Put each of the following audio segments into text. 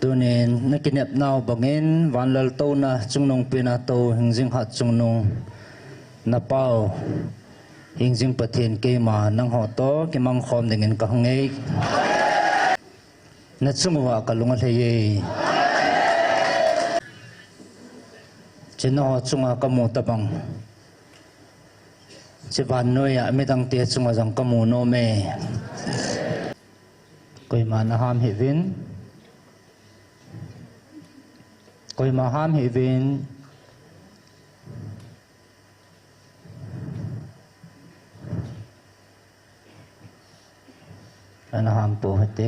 ตัวนี้นักกินเน็บนาวบังเงินวันละโตนะจุงนงปีนาโตหิงจิงหัดจุงนงนาเป้าหิงจิงประเทศเกมานังหอโตกิมังคอมเดงินกังเงยนัดจุงว่ากะลุงอะไรเจนหอจุงว่ากะมูตะบังเจวันน้อยไม่ตั้งเตียจุงว่าจังกะมูโนเมก็มานะฮามเฮวินก็มาฮามเฮวินอันฮามปูฮัตเต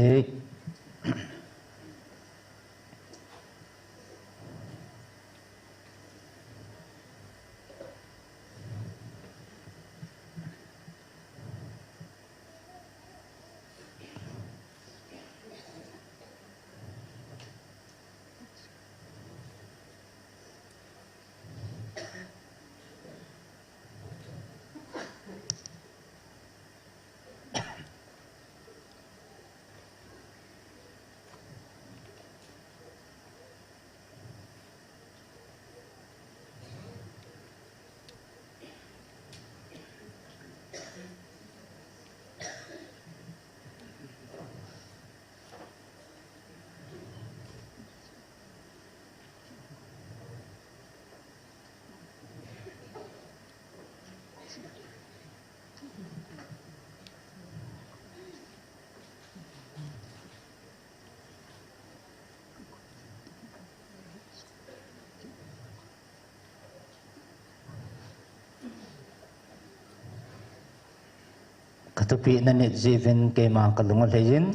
Katupi na ni Zivin kay mga kalungal hayin.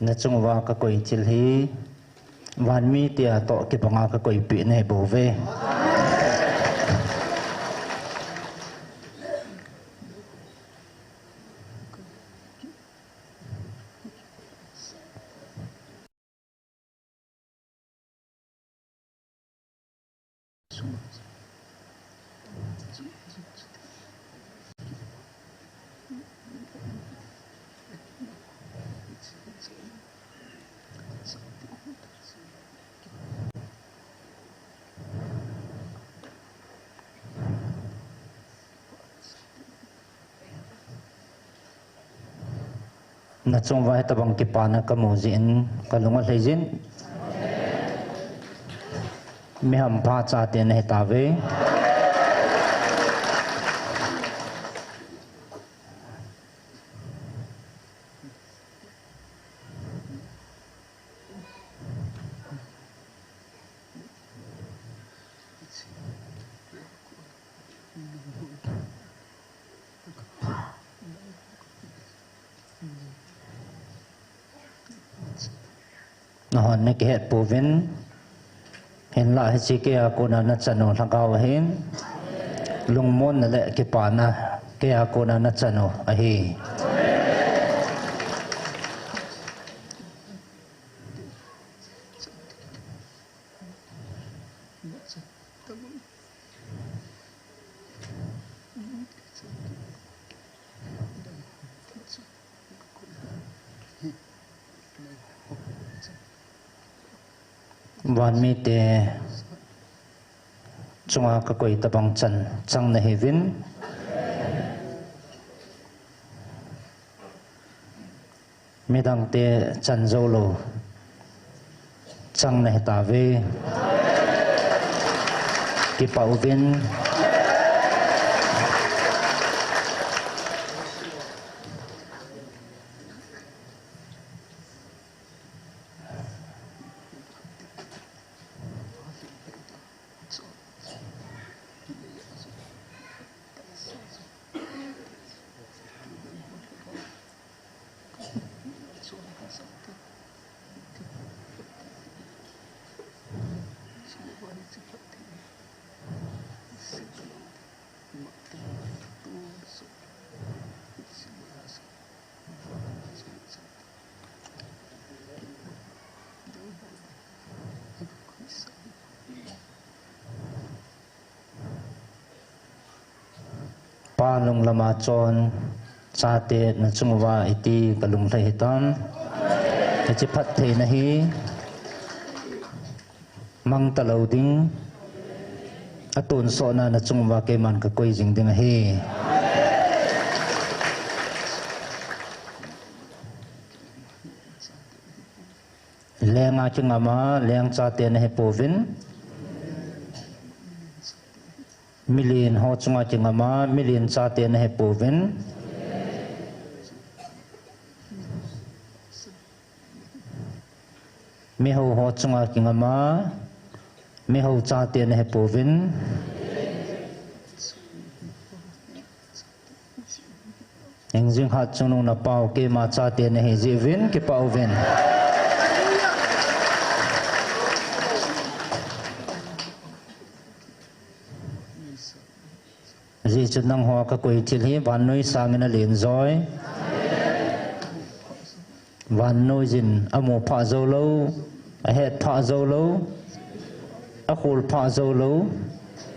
Nachungwa ka ko'y chilhi. Wan mi tiya to kipanga ka ko'y pi na bove. Nachungwa tabang kipana kamuzin kalungal hayin. Miham pa cha tin hitawe. Nahon ni kihet povin hen la hi ke ko na na chano thakaw hen lungmon na le ki pana ke ko na na chano a hiวันมีเตจงอากกวยตะบังจันจังนะเฮวินมีดังเตจันโซโลจังนะเฮตาเวกิปาอุวิน ปาลงละมาจรชาเตนะจุงวาอิติกะลุงไทหิตันจิพัดเทนะฮีมังตะลาวดิงอตุนโซนานะจุงวาเกมันกะกุยจิงดิงฮีแรงอาจึงอามาแรงชาเตนะฮีโปวินมิลินฮอจุงอาจึงอามามิลินชาเตนะฮีโปวินมิฮูฮอจุงอาจึงอามามิฮูชาเตนะฮีโปวินยังจึงหัดจุงนงนะเปาเกมาชาเตนะฮีจีวินเกเปาวินจีจุดนังหัวกะกุยทิลฮีวันนุยสางนะเลียนจอยวันนุยจินอโมพะโซโลอเฮดพะโซโลอคูลพะโซโล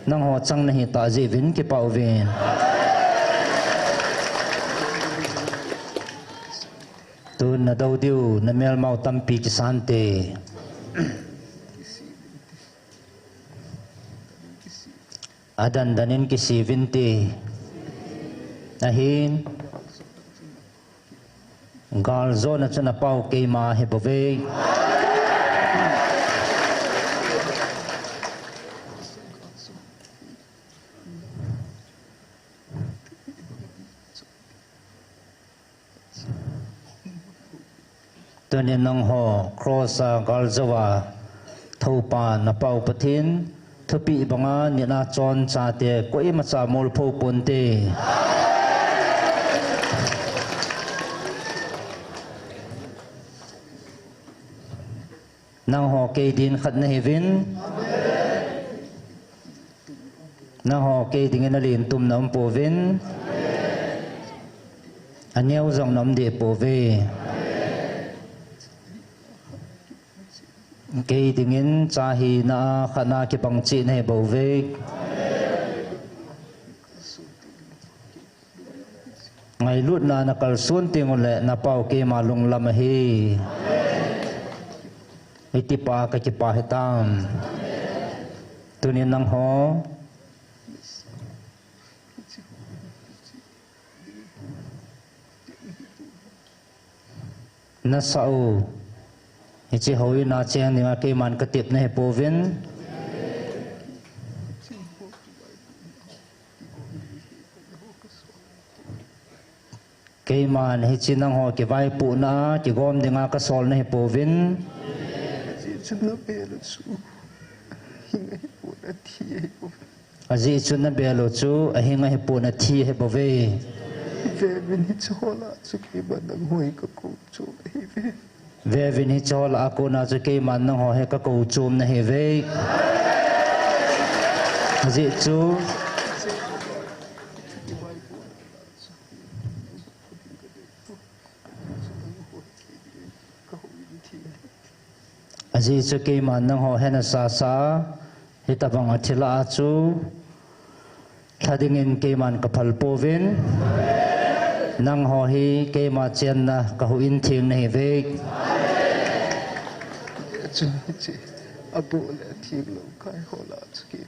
นังหัวจังนะฮีตาจีวินเกเปาวินตุนนะดาวดิวนะเมลเมาตัมปีกิสันเตadan danin ki 70 ahin gal zona chana pau ke ma he bove tunin nang ho crossa gal zawa thopa na pau pathinทปีบังอาเนี่ยนาจรชาเตก็อิมาจามอลโพปนเตนางหอเกดินขัดนเฮวินนางหอเกดิงนลินตุมน้ำโปวินอันเนี้ยจงน้ำเดโปเวเกดิงินจาฮีนาขณะกิปังจีนให้บ่าวเวกไงลุดนานักลส่วนติงอุเลนับเป้าเกมาลงลำฮีอิติปากกิปาหิตามตุนินังหอนัสเอาอิจิฮอยนาเชียงนิมาเกมันกติบในโปวินเกมันฮิจินังหอกิไวปูนาจิกอมดิงากสอลในโปวินอาจิจุนนเบลจูอหิงให้ปูนาทีให้โปเวเววินฮิจฮอลาสุกิบันดังหวยกะกูจูเววินฮิจอลอากูนาจะเกมันนังหอให้กะกูจูมนะเฮเวกจิจูจิจะเกมันนังหอให้นาซาซาฮิตาบังอธิลาจูถ้าดิ่งเกมันกับพัลโปวินนังหอฮีเกมาเจนนะกะหูอินทิงนะเฮเวกจุนจิอบุเลทีมลงไคโฮลาสกิ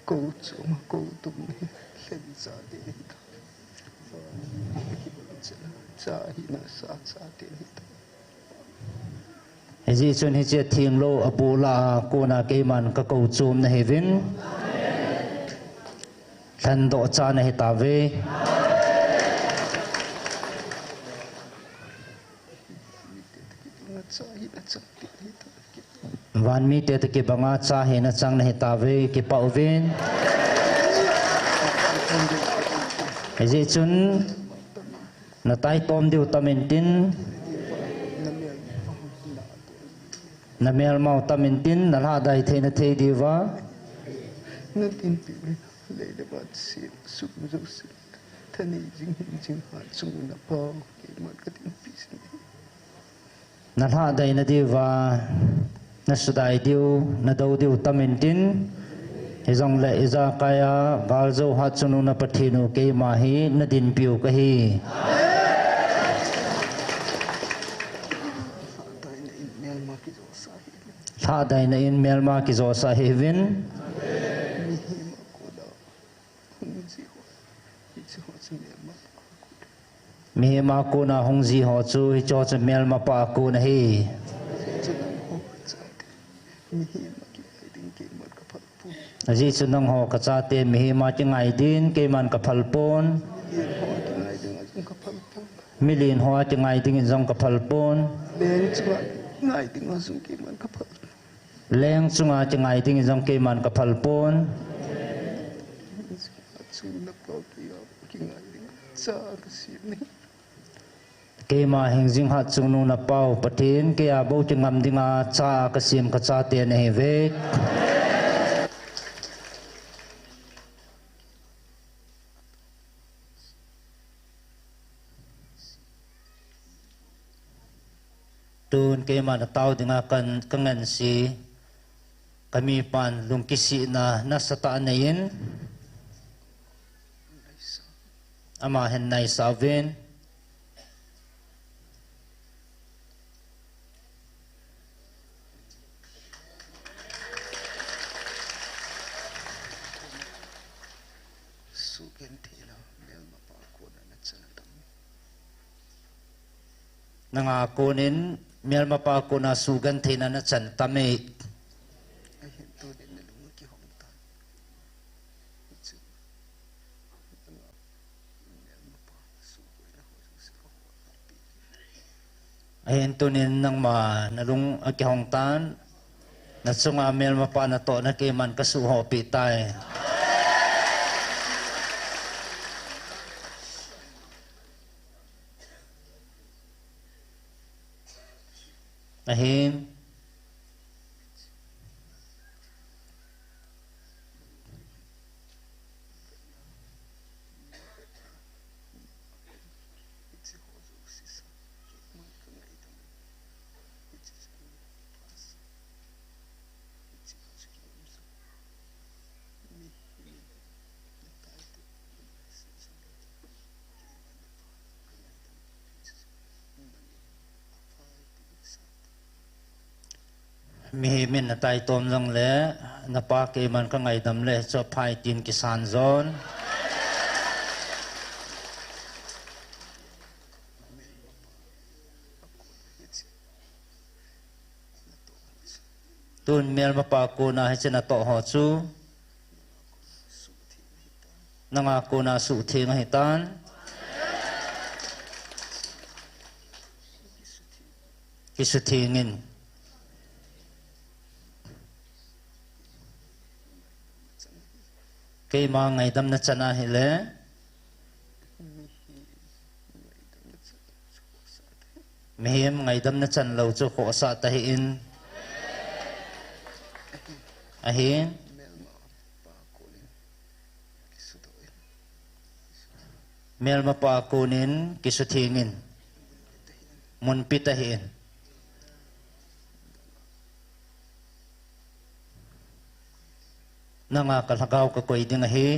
กูจูมากูตุมนี่เล่นซาดิตาซาฮินาซาซาดิตาเฮจิจุนฮิเจทิงโลอบุลากูนาเกมันกะกูจูมนะเฮวินทันโดจานะเฮตาเววันมีเตตะกิบังอาชาเฮนะจังนะเฮตาเวกิปาอุวินเฮจิจุนนะไตตอมดิวตามินตินนะเมลเมาตามินตินนะลาไดเทนะเทดีวานะตินปิเลเดบัดสิสุจุสิทนีจิงหาจุงนะปอเกมันกะตินปิสนะลาไดนะดีวานัสดายดิวนัดาวดิวตามินติน Izong le iza kaya galzo hatsunu na patinu ke mahi na din piu kahi. Thaday na in melma kizo sahivin. Mihima ko na hongzi ho chu hi cho cha melma pa ko na hi. Aji sunang ho kachate mihima chingai din ke man kapalpon. Milin ho chingai ding jong kapalpon. Leng chunga chingai ding jong ke man kapalpon. Ke ma hingjing hat chungnu na pau patin ke abo chingam dinga cha kasim kachate na hi vek. Tun ke man tau dinga kan kangan si kami pan lungkisi na nasata nain ama hen nai savin nangakunin melma pa ko na sugan thina na chan tame ayen tunin nang ma nalung akihong tan na sunga melma pa na to na ke man kasuho pitay ahin mi min na tai tom lang le na pa ke man ka ngai dam le cho phai tin kisan zone tun mel ma pa ko na he chena to ho chu nanga ko na su the nga hitan kisu thingin ke ma ngai dam na chana hele mehem ngai dam na chan lo chu kho sa ta hi in ahin melma pa kunin kisuthingin mun pitahin nanga kalagaw ka koy ding ahi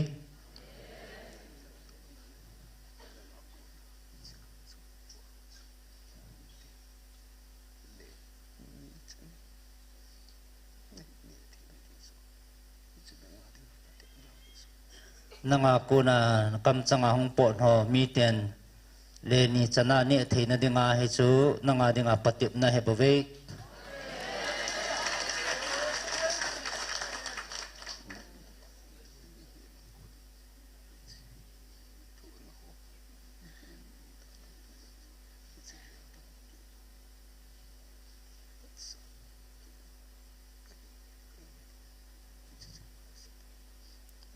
nanga kuna kamchanga hong pot ho mi ten le ni chana ni theina dinga he chu nanga dinga patip na he bave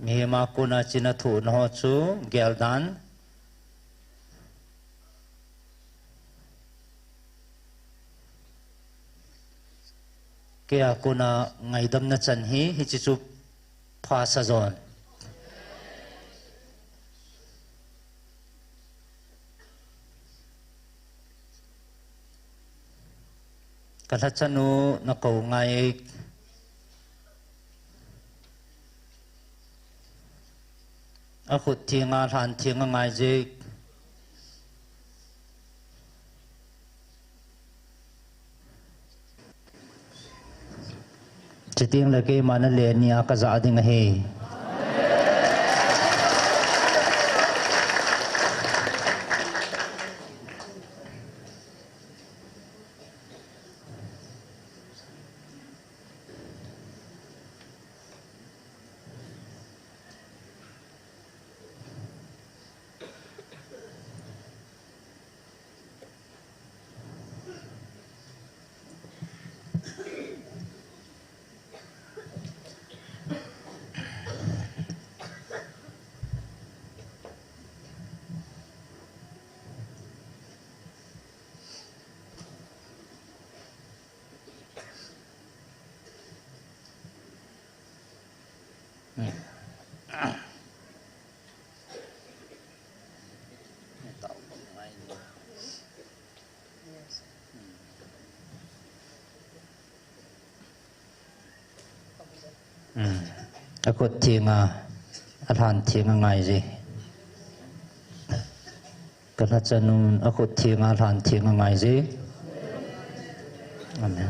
mihima kuna china thu no chu geldan ke akuna ngaidam na chan hi chi chu pha sa zon kalachanu na ko ngai a khut thinga than thinga ngai je chiting la ke mana le ni ka za ding he a khut thinga a than thinga ngai je ka la chanun a khut thinga than thinga ngai je amen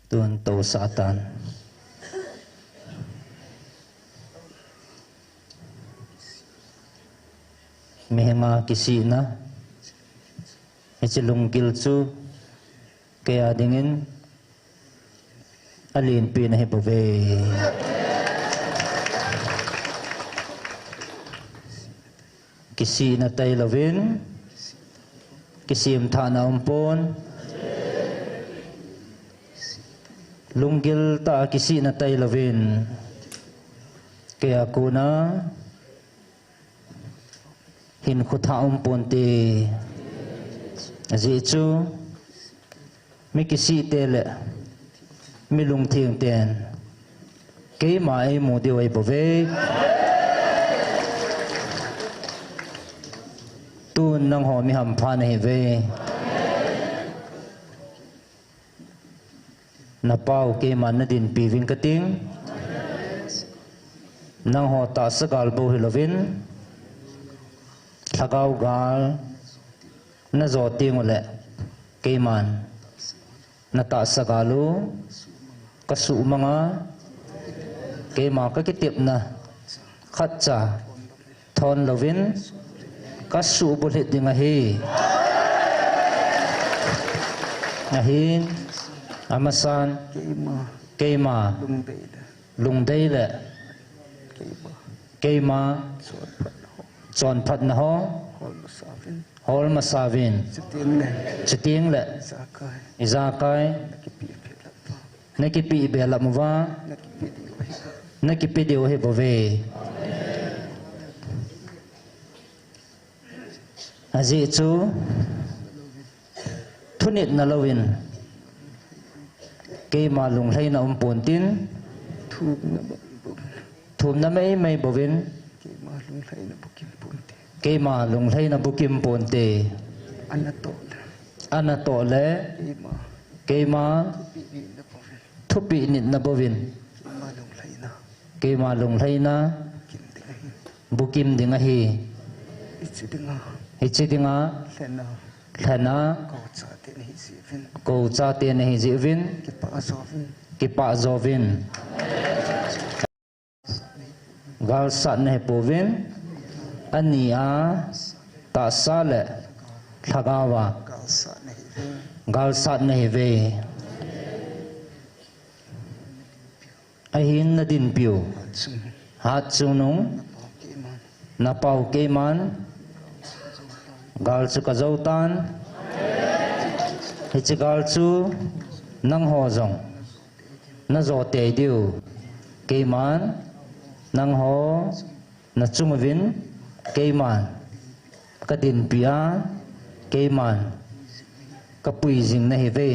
tuan to satan mehenga kisina echelungkil chu kaya dingin alin pin he pove kisina tay lovin kisim thana umpon lunggil ta kisina tay lovin kaya kuna hin khutha umpon te ji chu mi kisi te le mi lung thing ten ke mai mu de wai pove tun nang ho mi ham phan he ve na pau ke man na din pi vin kating nang ho ta sagal bo hilovin thagau gal na zo ting le ke man na ta sagalu kasu mga ke ma ka kitip na khatcha thon lovin kasu bulit ding hi ahin amasan keima lungdei le keima chon phat na ho hol masavin chiting le izakai nakipi belamwa nakipi dio he bove aji chu thunit na lowin ke ma lung hlei na pon tin thum na mai bovin ke ma lung hlei na bukim pon te anato le ke ma thupi nit na bovin ke ma lung hlei na bukim dinga hi ichidinga thana ko cha te ne hi jivin ki pa zovin gal sat ne povin ania ta sale thagawa gal sat ne ve ahin na din piu hat chunung na pau keman gal chu ka zautan hi chi gal chu nang ho zong na zo te diu keman nang ho na chungwin keman ka din pia keman ka pui jing na hi ve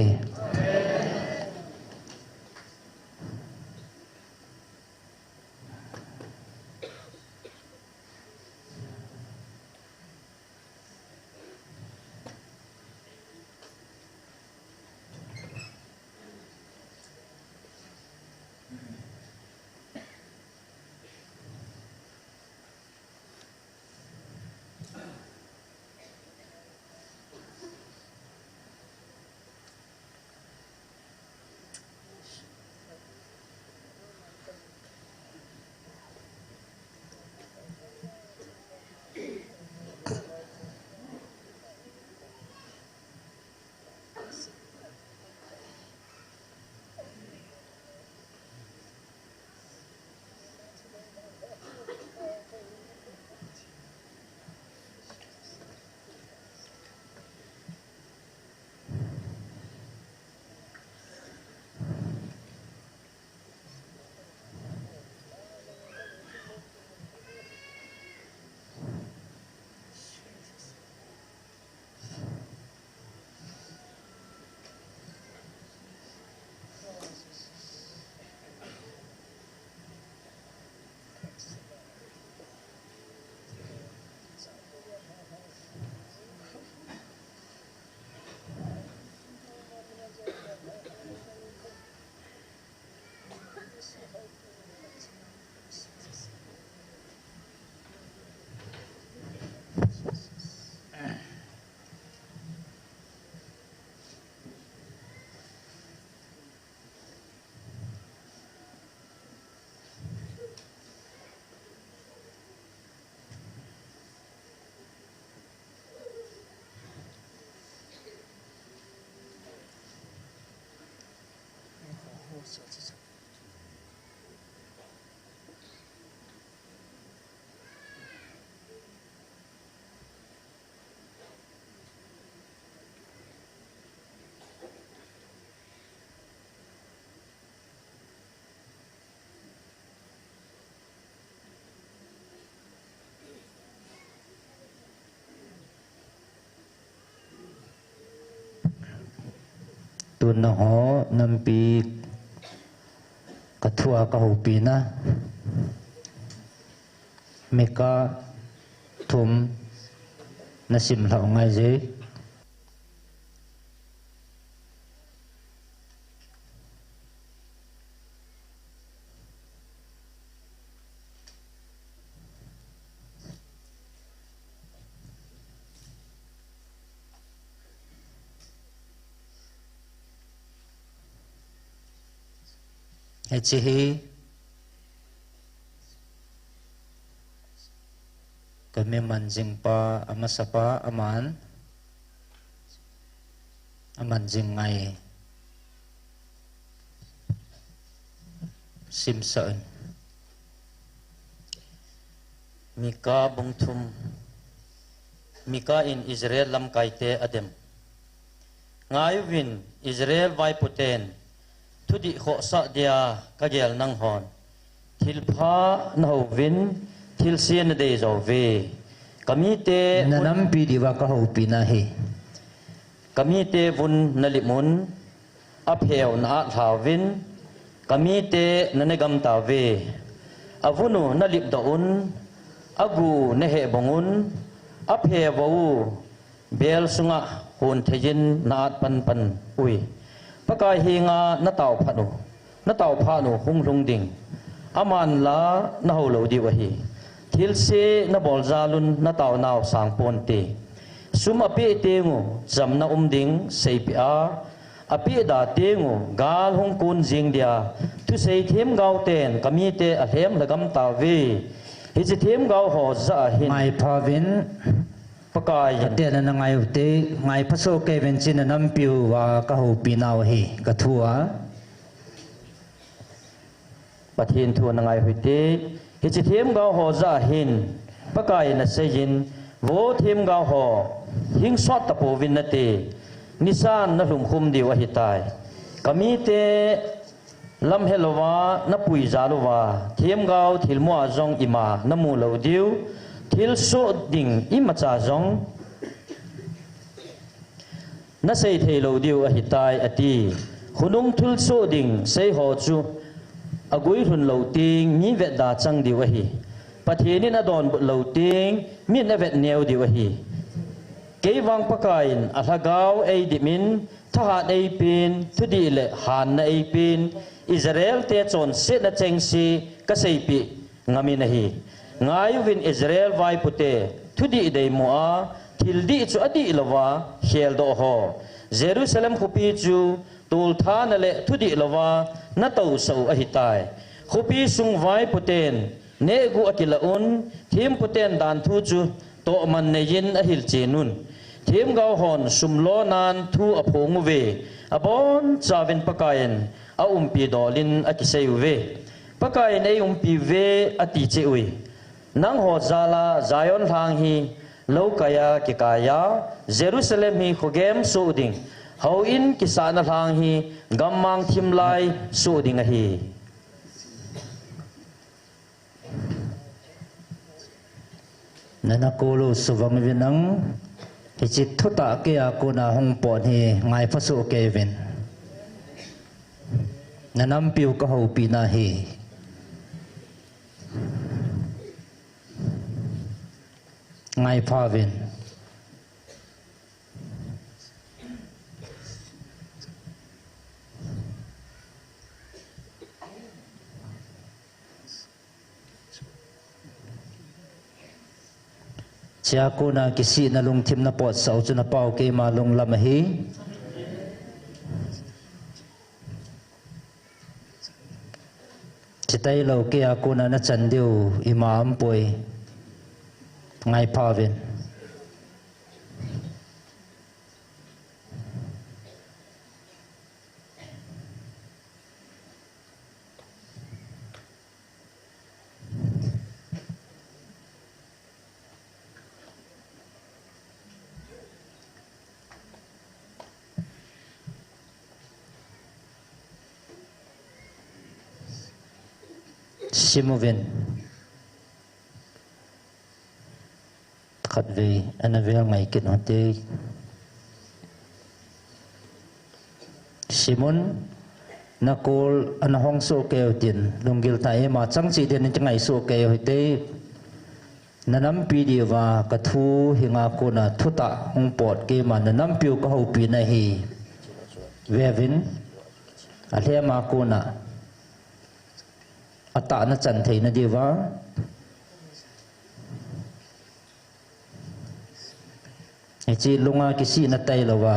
ตุนหอนำปีกระทัวกะหูปีนะเมกะทุมนสิมเหล่าไงเจEchihi kami manjing pa amasapa aman amanjing ngai simsaon Mika bungthum Mika in Israel lam kaite adem ngayuwin Israel vai puten Tudi kho sa dia kagel nang hon thil pha no win thil sien de zo ve kami te nanam pi diwa ka ho pi na he kami te bun nalimun apheu na tha win kami te nanegam ta ve avunu nalip da un agu ne he bongun aphe bau bel sunga hun thejin na pan pan ui Pakai hinga na tau phanu hung lung ding aman la na holo di wahi thil se na bol zalun na tau naw sang ponte sum api tengu jam na ding seipia api da tengu gal hung kun jing dia tu sei them gau ten kami te a hem lagam ta ve hi chi them gau ho za hin mai phavin Pakai te na ngai te ngai phaso ke ven chin nam piu wa ka ho pinaw hi ka thua pathin thua na ngai hui te hi chi them ga ho za hin ปะกายนะเซยินโวทีมกาวหอหิงสอดตะโปวินนเตนิสานนะหลุมคุมดิวอหิตายกามีเตลำเฮลวานปุยจาลวาทีมกาวทิลมัวจงอิมานมูลาวดิวทิลโซดิงอิมาจาจงนัเซเทลาวดิวอหิตายอตีขุนุงทิลโซดิงเซหอจูอกุยรุนลาวติงมีเวดาจังดิวอหิปะเทนินอดอนบุลาวติงมีนเวดเนียวดิวอหิเกวังปะกายอัลฮากาวไอดิมินทหารไอปินทุดีเลหานไอปินอิสราเอลเตจอนเซนเจงซีกเซยปิงามินฮีงายวินอิสราเอลไวปุเตทุดีเดมัวทิลดีจูอดีลวาเฮลโดโฮเยรูซาเล็มขุปีจูตูลทานเลทุดีลวานาตาวสูอหิตายขุปีซุงไวปุเตนเนกูอกิลอุนทีมปุเตนดานทูจูโตมันเนยินอหิลเจนุนทีมกาวหอนสุมโลนานทูอพงเวอบอนจาวินปะกายนอาปีดอลินอกิเซยเวปะกายนไอปีเวอติเจอุยนังหอจาลาจายอนทางฮีโลกายากิกายาเยรูซาเล็มฮีขุเกมสูดิงเฮาอินกิสานทางฮีกัมมังทิมไลสูดิงฮีนันกูลูสุวังวินังฮิจิตทุตะเกียกูนาหงปอนฮีไงพระสุเกวินนันนำปิวก็หูปีนาฮีไงพาวินเจ้ากูนากิสินาลงทิมนาปอดเสาจุนาเป่าเกมาลงลำฮีจิตใจเราเกียกูนาจันเดียวอิมามป่วยไงพาวินชิมวินขัดวีอันนั้นเวลไงกินหัวใจชิมุนนักโกลอันห้องโซเกลตินลงกิลไทยมาจังสีเดนจังไงโซเกลหัวใจนั่นน้ำปีเดียวว่ากระทูหิงอากูน่ะทุตะหงปอดเกมันนั่นน้ำปิวก็หูปีนะฮีเววินอะไรมากูน่ะอัตตาณจันเทนดีว่าไอจีลุงอากิสีนัตไตลว่า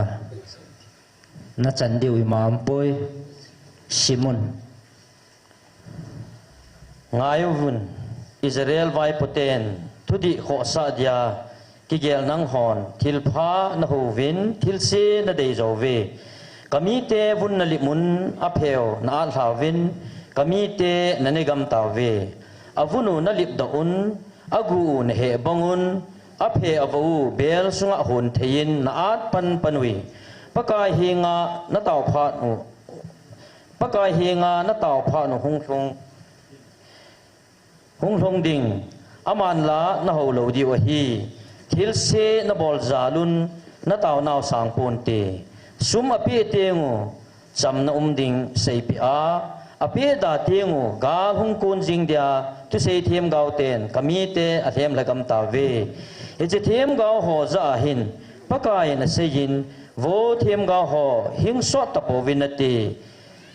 นัจันดิวอิมามป่วยชิมุนงายวุนอิสราเอลไวปเตนทุดิขอสัตยากิเกลนังหอนทิลพานหูวินทิลเซนเดจเวกามีเตวุนนลิมุนอเพลนาอัลฮาวินกามีเตนันเกมตาเวอวุนุนลิบดาอุนอากูนเฮบังอุนอเพอวูเบลสุงะหุนเทียนนาอัดปันปันวีปะกายเฮงานาตาวพานุปะกายเฮงานาตาวพานุหงทงดิ่งอามันละนาหูโลดิวฮีทิลเซนาบอลจาลุนนาตาวนาวสังปนเตสุมอภิเตงูจำนาดิ่งเซปิอาอภิดาเตงูกาหงกุนจิงเดียทุเซเทียมกาวเตนกามีเตอเทียมละกำตาเวเอเจเทียมกาวหอซาหินปะกายนาเซยินโวเทียมกาวหอหิงสอดตะโปวินเต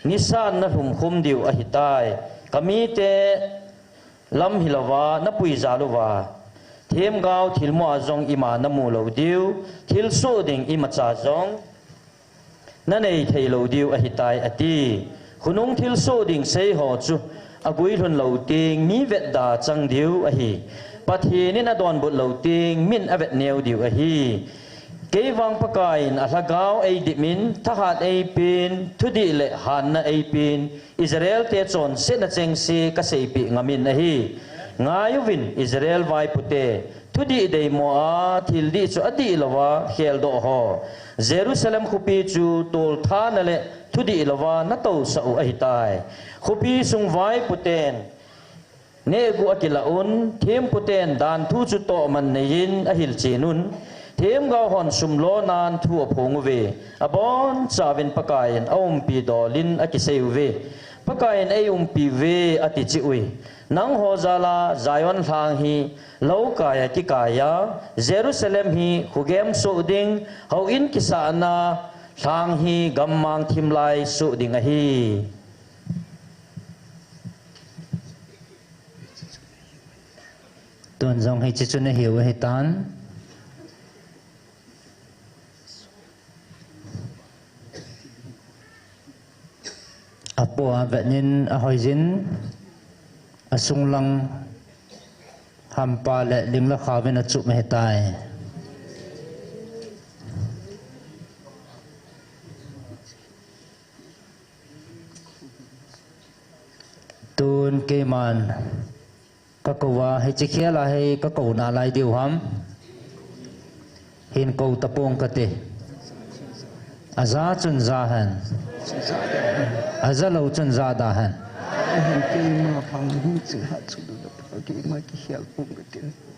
นิสานนาหุมคุมดิวอหิตายกามีเตลำฮิลวานปุยจาลวาเทียมกาวทิลมัวจงอิมานมูลาวดิวทิลสูดิงอิมาจาจงนั่นเองเทลาวดิวอหิตายอตีขุนุงทิลสูดิงเซหอจูอากุยรุนลาวติงมีเวดดาจังดิวอหิปะเทนินอดอนบุลาวติงมินอเวดเนียวดิวอหิเกวังปะกายอัลกาวไอดิมินทหารไอปินทุดีเลหันไอปินอิสราเอลเตจอนเซนเจงซีกเซปิงามินอหิ ngayu win Israel vai pute tudi dei moa thil di chu adi lawa khel do ho Jerusalem khupi chu tol tha na le tudi lawa na to sa u ahitai khupi sung vai puten ne gu akilaun them puten dan thu chu to man nein ahil chinun thêm gao hòn sum lo nan thua phong về abon chawin pakain aum pi dolin akiseu ve pakain ayum pi ve ati chiwi nang ho zala zayon thang hi lo kaya ki kaya Jerusalem hi khugem so ding ho in kisana thang hi gammang thimlai su ding a hi tuan jong hi chi chune hiu hi tan apo avenin ahoizin asung lang hampa le lingla khawin achu mehetai tun keman kakawa he chikhela he kakau na lai diu ham hin ko tapong kate aza chun zahan azalo chun zadahan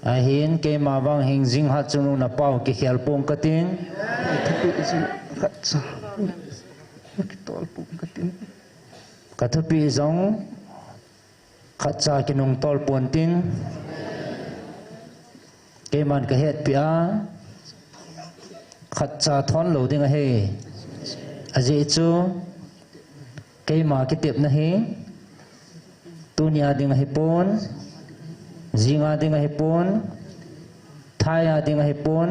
ahin ke ma bang hing jing ha chunu na pau ki khel pong katin kathupi zong khatcha kinung tol pon tin ke man ka het pia khatcha thon lo ding a he aje chu ke ma ki tep na he tunia ding a he pon zinga ding a he pon thaya ding a he pon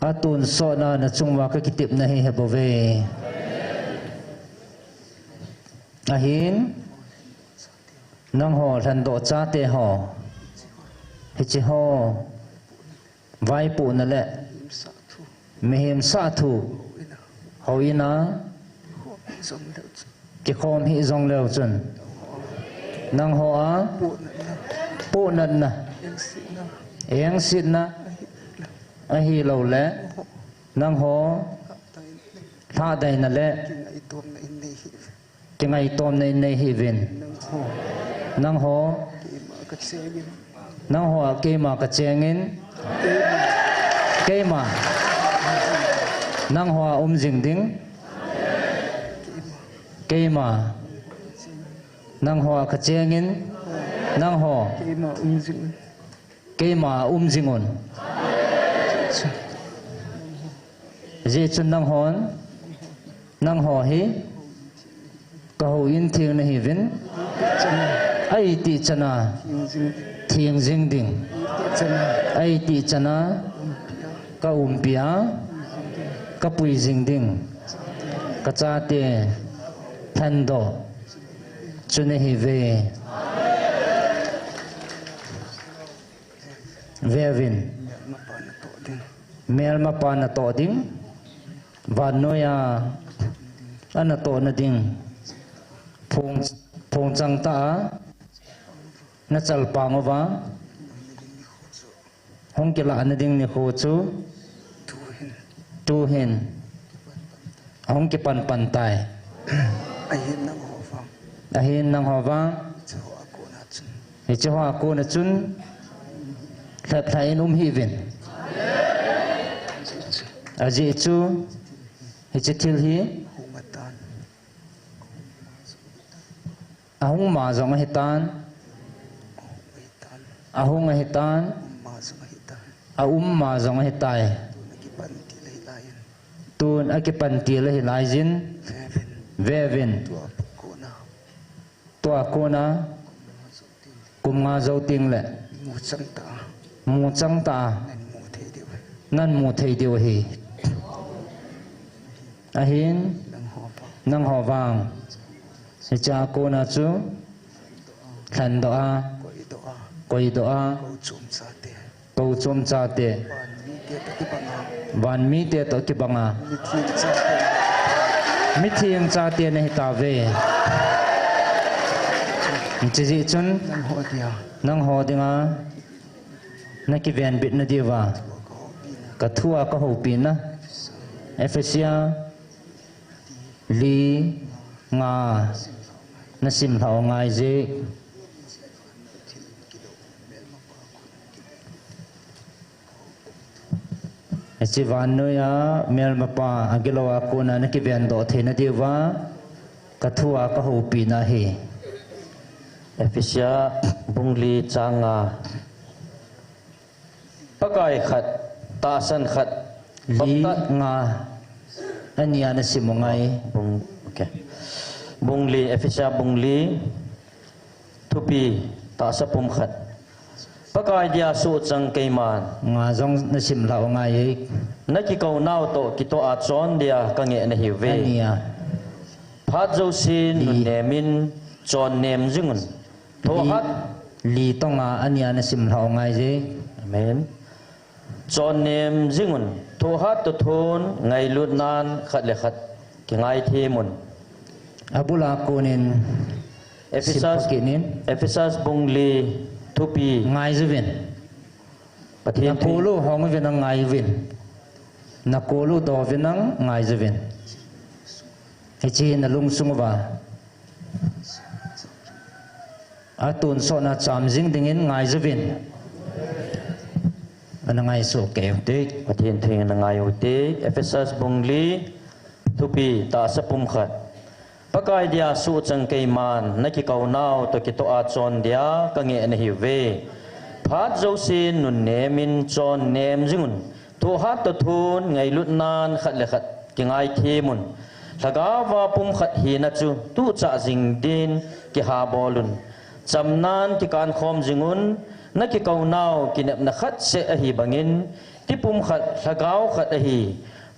atun so na na chungwa ka ki tep na he he bove ahin nang ho than do cha te ho hi chi ho vai pu na le mehem sa thu hoina ki khom hi zong leo chun nang ho a pu nan na eng sit na a hi lo le nang ho tha dai na le ki ngai tom nei nei hi vin nang ho ke ma ka chengin ke ma nang ho jing ding ke ma nang ho ka chengin nang ho ke ma jingon je chun nang ho hi ka ho in thieng na hi vin ai ti chana thieng jing ding ai ti chana ka pia ka pui jing ding ka cha te than do chune hi ve vin mel ma pa na to ding van noya ana to na ding phong chang ta na chal pangowa hong ke la na ding ni kho chu tu hin hong ke pan tai ahin nang ho wa he chu ha ko na chun thap thai hi vin aji chu he thil hi ahung ma zong hitan ahung hitan ma zong hitai tun akipan ti le hilai jin vevin tua kona kum nga zo ting le mu chang ta nan mu thei diu hi ahin nang ho wang si cha cô na chu khan do a koi do a câu chum cha te van mi te to ki banga mi thieng cha te nei ta ve จิจิจุน nang ho dia นังโหดิงานักเวียนบิดนดีว่ากะทัวก็หูปีนะเอเฟเซียลีงานสิมเฮาไงเจจิวันโนยาเมลมาปาอักิโลอากูนานักเวียนโดเทนดีว่ากะทัวก็หูปีนะเฮเอฟิเซียบุงลีจางาปะกายขัดตาสันขัด ลีงาอันนี้อันสิมงไงบุงโอเคบุงลีเอฟิเซียบุงลีทุปีตาสะปุมขัดปะกายเดียสูจังเกยมานงาจงนสิมเหล่าไงอีกนักกิเกานาวโตกิโตอาจอนเดียกังเงนหิวเวอันนี้พัดโจซินนุนเนมินจอนเนมจึงุนโทฮัดลีต้องงาอันนี้นสิมเหล่าไงเจอเมนจอนเนมจึงุนโทฮัดตุทุนไงลุดนานขัดเลขัดกิไงเทมุนอบุลากูนินเอฟิซัสบุงลีทุปีไงจะวินประเทศนักโกลูห้องวินไงวินนักโกลูดอวินังไงจะวินไอจีนลุงสุงว่าอาตุนโซนาจามจิงดิงินไงจะวินอันไงสุเกยติประเทศเทงไงอุติเอฟิซัสบุงลีทุปีตาสปุมขัดปะกายเดียสูจังเกยมานนักกิเกานาวตกิโตอาจอนเดียกังเงนหิวเวพัดโจซินนุนเนมินจอนเนมจึงุนโทฮัดตทุนไงลุดนานขัดเลขัดกิไงเทมุนลากาวาปุมขัดฮีนัจูตุจ่าจิงดินกิฮาบอลุนจำนานกิการคอมจึงุนนักกิเกานาวกิเนบนักขัดเสอหีบังินที่ปุมขัดลากาวขัดหี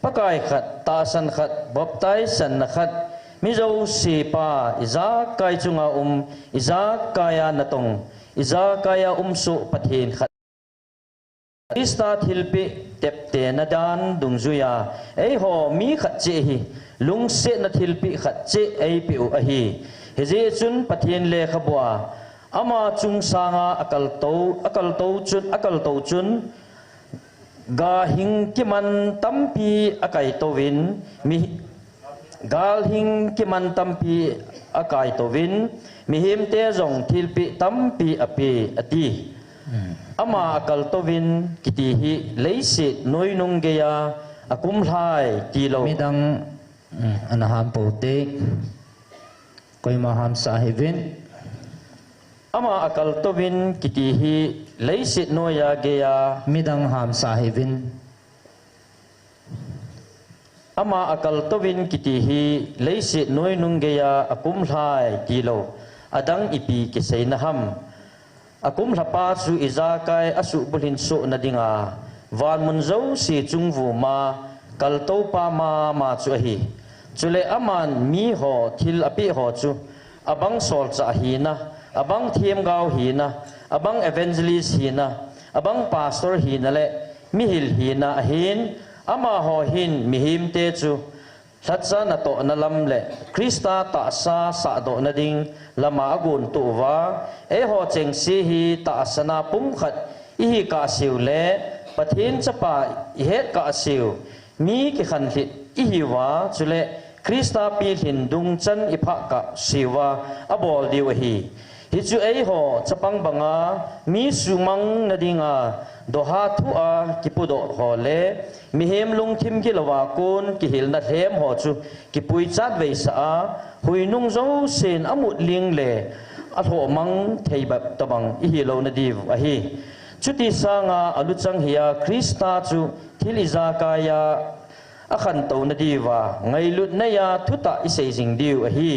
ปะกายขัดตาสันขัดบบไตสันนักขัดมิโจสีปาอิซากายจุงอาอิซากายานตงอิซากายาสุปะเทนขัดอิสตาทิลปิเต็บเตนดานดุงจุยาไอโหมีขัดเจฮีลุงเสนทิลปิขัดเจไอปิอุอฮีเฮเจจุนปะเทนเลขบัวอามาจุงสางาอักลโตจุนกาหิงกิมันตัมปีอักไอโตวินมีกาลหิงกิมันตัมปีอากายตวินมีหิมเตจงทิลปิตัมปีอปีอตีอามาอากาลตวินกิติหิเลสินอยนุงเกียอากุมไลตีโลมีดังอันหามโปเตกก็มาหามสาเหวินอามาอากาลตวินกิติหิเลสินอยาเกียมีดังหามสาเหวินอามาอากาลตวินกิติฮีเลสินอยนุงเกียอากุมไลตีโลอดังอีปีกิเซนหัมอากุมลาปาสุอิซากายอสุบุลินสุนดิงาวานมุนโจสีจุงวูมากัลโตปามาจุฮีจุเลอามันมีหอทิลอปิหอจุอบังโซลจาฮีนะอบังเทียมกาวฮีนะอบังเอเวนเจลิสฮีนะอบังพาสตอร์ฮีนะเลมิฮิลฮีนะฮินอามาหอหินมิหิมเตจูทัศนโตนลำเละคริสตาตาซาสะโดนดิงลามากุนตัวว่าหอเจงซีฮีตาสนาปุมขัดอีฮิกาซิวเละปะเทนจะปาอีเฮกาซิวมีกิขันหิตอีฮิวาจุเลคริสตาปีหินดุงจันอิภะกะซิวาอบอลดิวฮีฮิจูหอจะปังบังามีสุมังนดิงาโดฮาทุอากิปุโดหอเลมีเฮมลุงทิมกิลวากุนกิหิลนัดเฮมหอจูกิปุยจัดเวสาหุยนุงโจเซนอมุดเลียงเลอัฐมังเทแบบตบังอิฮิโลนดีวอฮีจุติสางาอลุจังเฮียคริสตาจูทิลิซากายาอขันโตนดีวาไงลุดเนียทุตาอิเซจิงดิวอฮี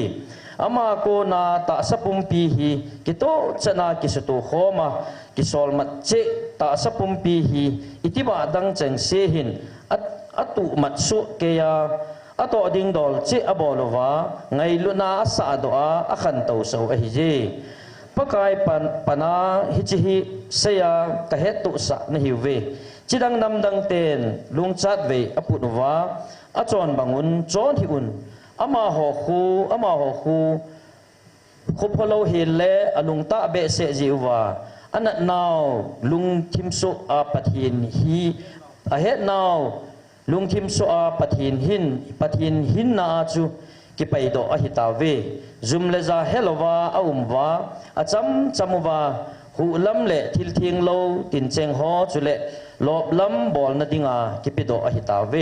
อามาโกนาตาสปุมปีฮีกิโตชนะกิสตุโคมากิสอลมัดเจตาสปุมปีฮีอิติบาดังจังเซหินอัตุมัดสุเกียอัตอดิงดอลเจอบอลวาไงลุนาอัสาดอาอขันโตโซอหิเจปะกายปนาฮิจิฮิเซียกะเฮตุสะนหิวเวจิดังนำดังเตนลุงจัดเวอปุนวาอจอนบังอุนจอนฮิอุนอามาหอคู คุพโลเห็นและอลุงตะเบเสจิวาอันนั้นนาวลุงทิมสุอาปะทินฮีอาเฮ็ดนาวลุงทิมสุอาปะทินหินนาจูกิไปดออหิตาเวจุมเลซาเฮลวาอาอุมวาอาจัมวาหูลัมเลทิลทิงโลตินเจงฮอจุเลลอบลัมบอลนดิงากิไปดออหิตาเว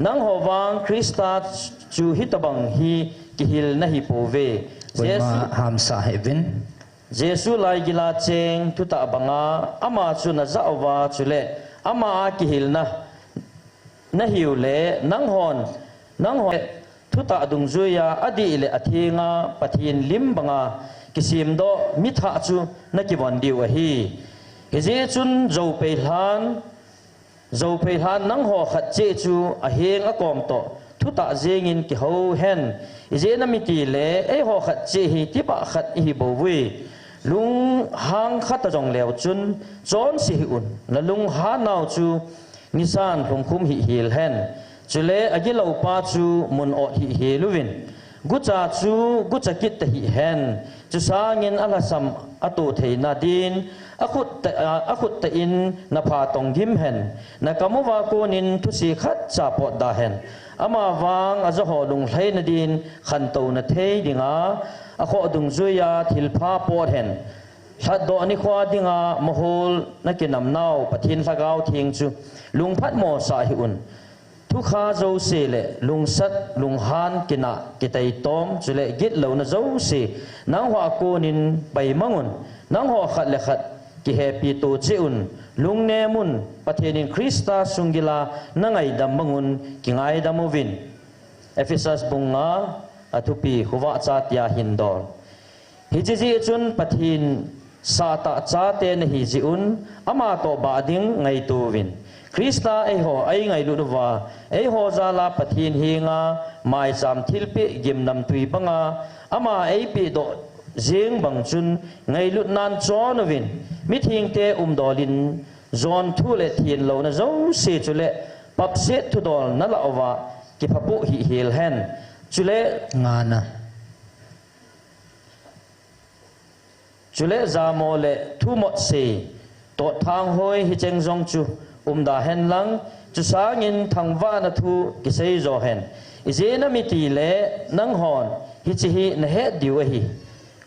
นังฮอวางคริสตาจูฮิตบังฮีกิฮิลนะฮิโปเวPwede mahamsa heaven. Jesu lai gila cheng tuta banga ama chu na zawa chule ama kihil na hiule nang hon tuta dungzuya adi le athinga pathin lim banga kisim do mitha chu na kiwan diwa hi je chun zo pe han nang ho khat che chu a heng a kom to tuta zengin ki ho hen je na miti le e ho khat che hi ti pa khat hi bo we lung hang khat ta jong lew chun chon si hi un la lung ha naw chu nisan khum khum hi hil hen chule agilo pa chu mun o hi he luwin gucha chu gucha kit ta hi hen chu sangin alasam atu theina din akut ta in na pha tong gim hen na kamuwa ko nin thu si khat cha pot da hen ama wang azo ho lung hlei na din khan to na thei dinga akho dung zuya thil pha pot hen thad do ani khwa dinga mohol na kinam naw pathin lagau thing chu lung phat mo sa hi un thu kha zo se le lung sat lung han kina kitai tom chule git lo na zo se nang hwa ko nin bai mangun nang ho khat le khat ki happy to cheun lung ne mun pathenin krista sungila nangai dam mangun ki ngai damovin ephesus bunga atupi huwa cha tia hindol hiji chun pathin sata cha te na hi jiun ama to bading ngai tu win krista ei ho ai ngai lu wa ei ho zala pathin hinga mai sam thilpi gimnam tui banga ama ei pi do jeng bang chun ngai lut nan chon win mithing te dolin zon thu le thin lo na zo se chule pap se thu dol na la wa ki phapu hi hil hen chule ngana chule zamo le thu mot se to thang hoi hi cheng jong chu da hen lang chu sangin thangwa na thu ki sei zo hen izena miti le nang hon hi chi hi na he diwa hi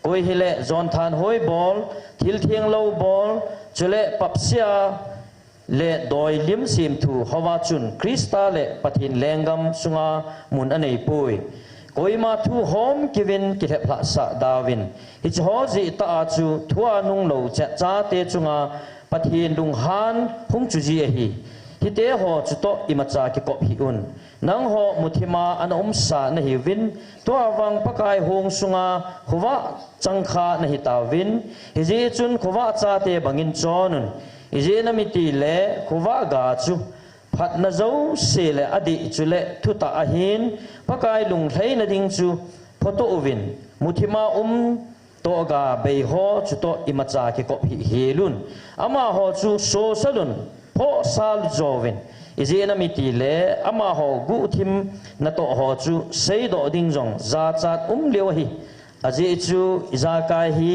koi hi le zon than hoi bol thil thiang lo bol chule papsia le doi lim sim thu hawa chun krista le pathin lengam sunga mun anei pui koi ma thu hom kivin ki thepla sa dawin hi ho ji ta chu thua nung lo cha te chunga pathin lung han hung chu ji hi hi te ho chu to imacha ki kop hi un nang ho muthima an sa na hi win to awang pakai hong sunga huwa changkha na hi ta win hi ji chun khuwa cha te bangin chonun hi ji na miti le khuwa ga chu phat na zo se le adi chu le thuta a hin pakai lung thlei na ding chu photo win muthima to ga bei ho chu to imacha ki kop hi helun ama ho chu so salun pho sal jovin izena miti le ama ho gu thim na to ho chu sei do ding jong za chat lew hi aje chu iza kai hi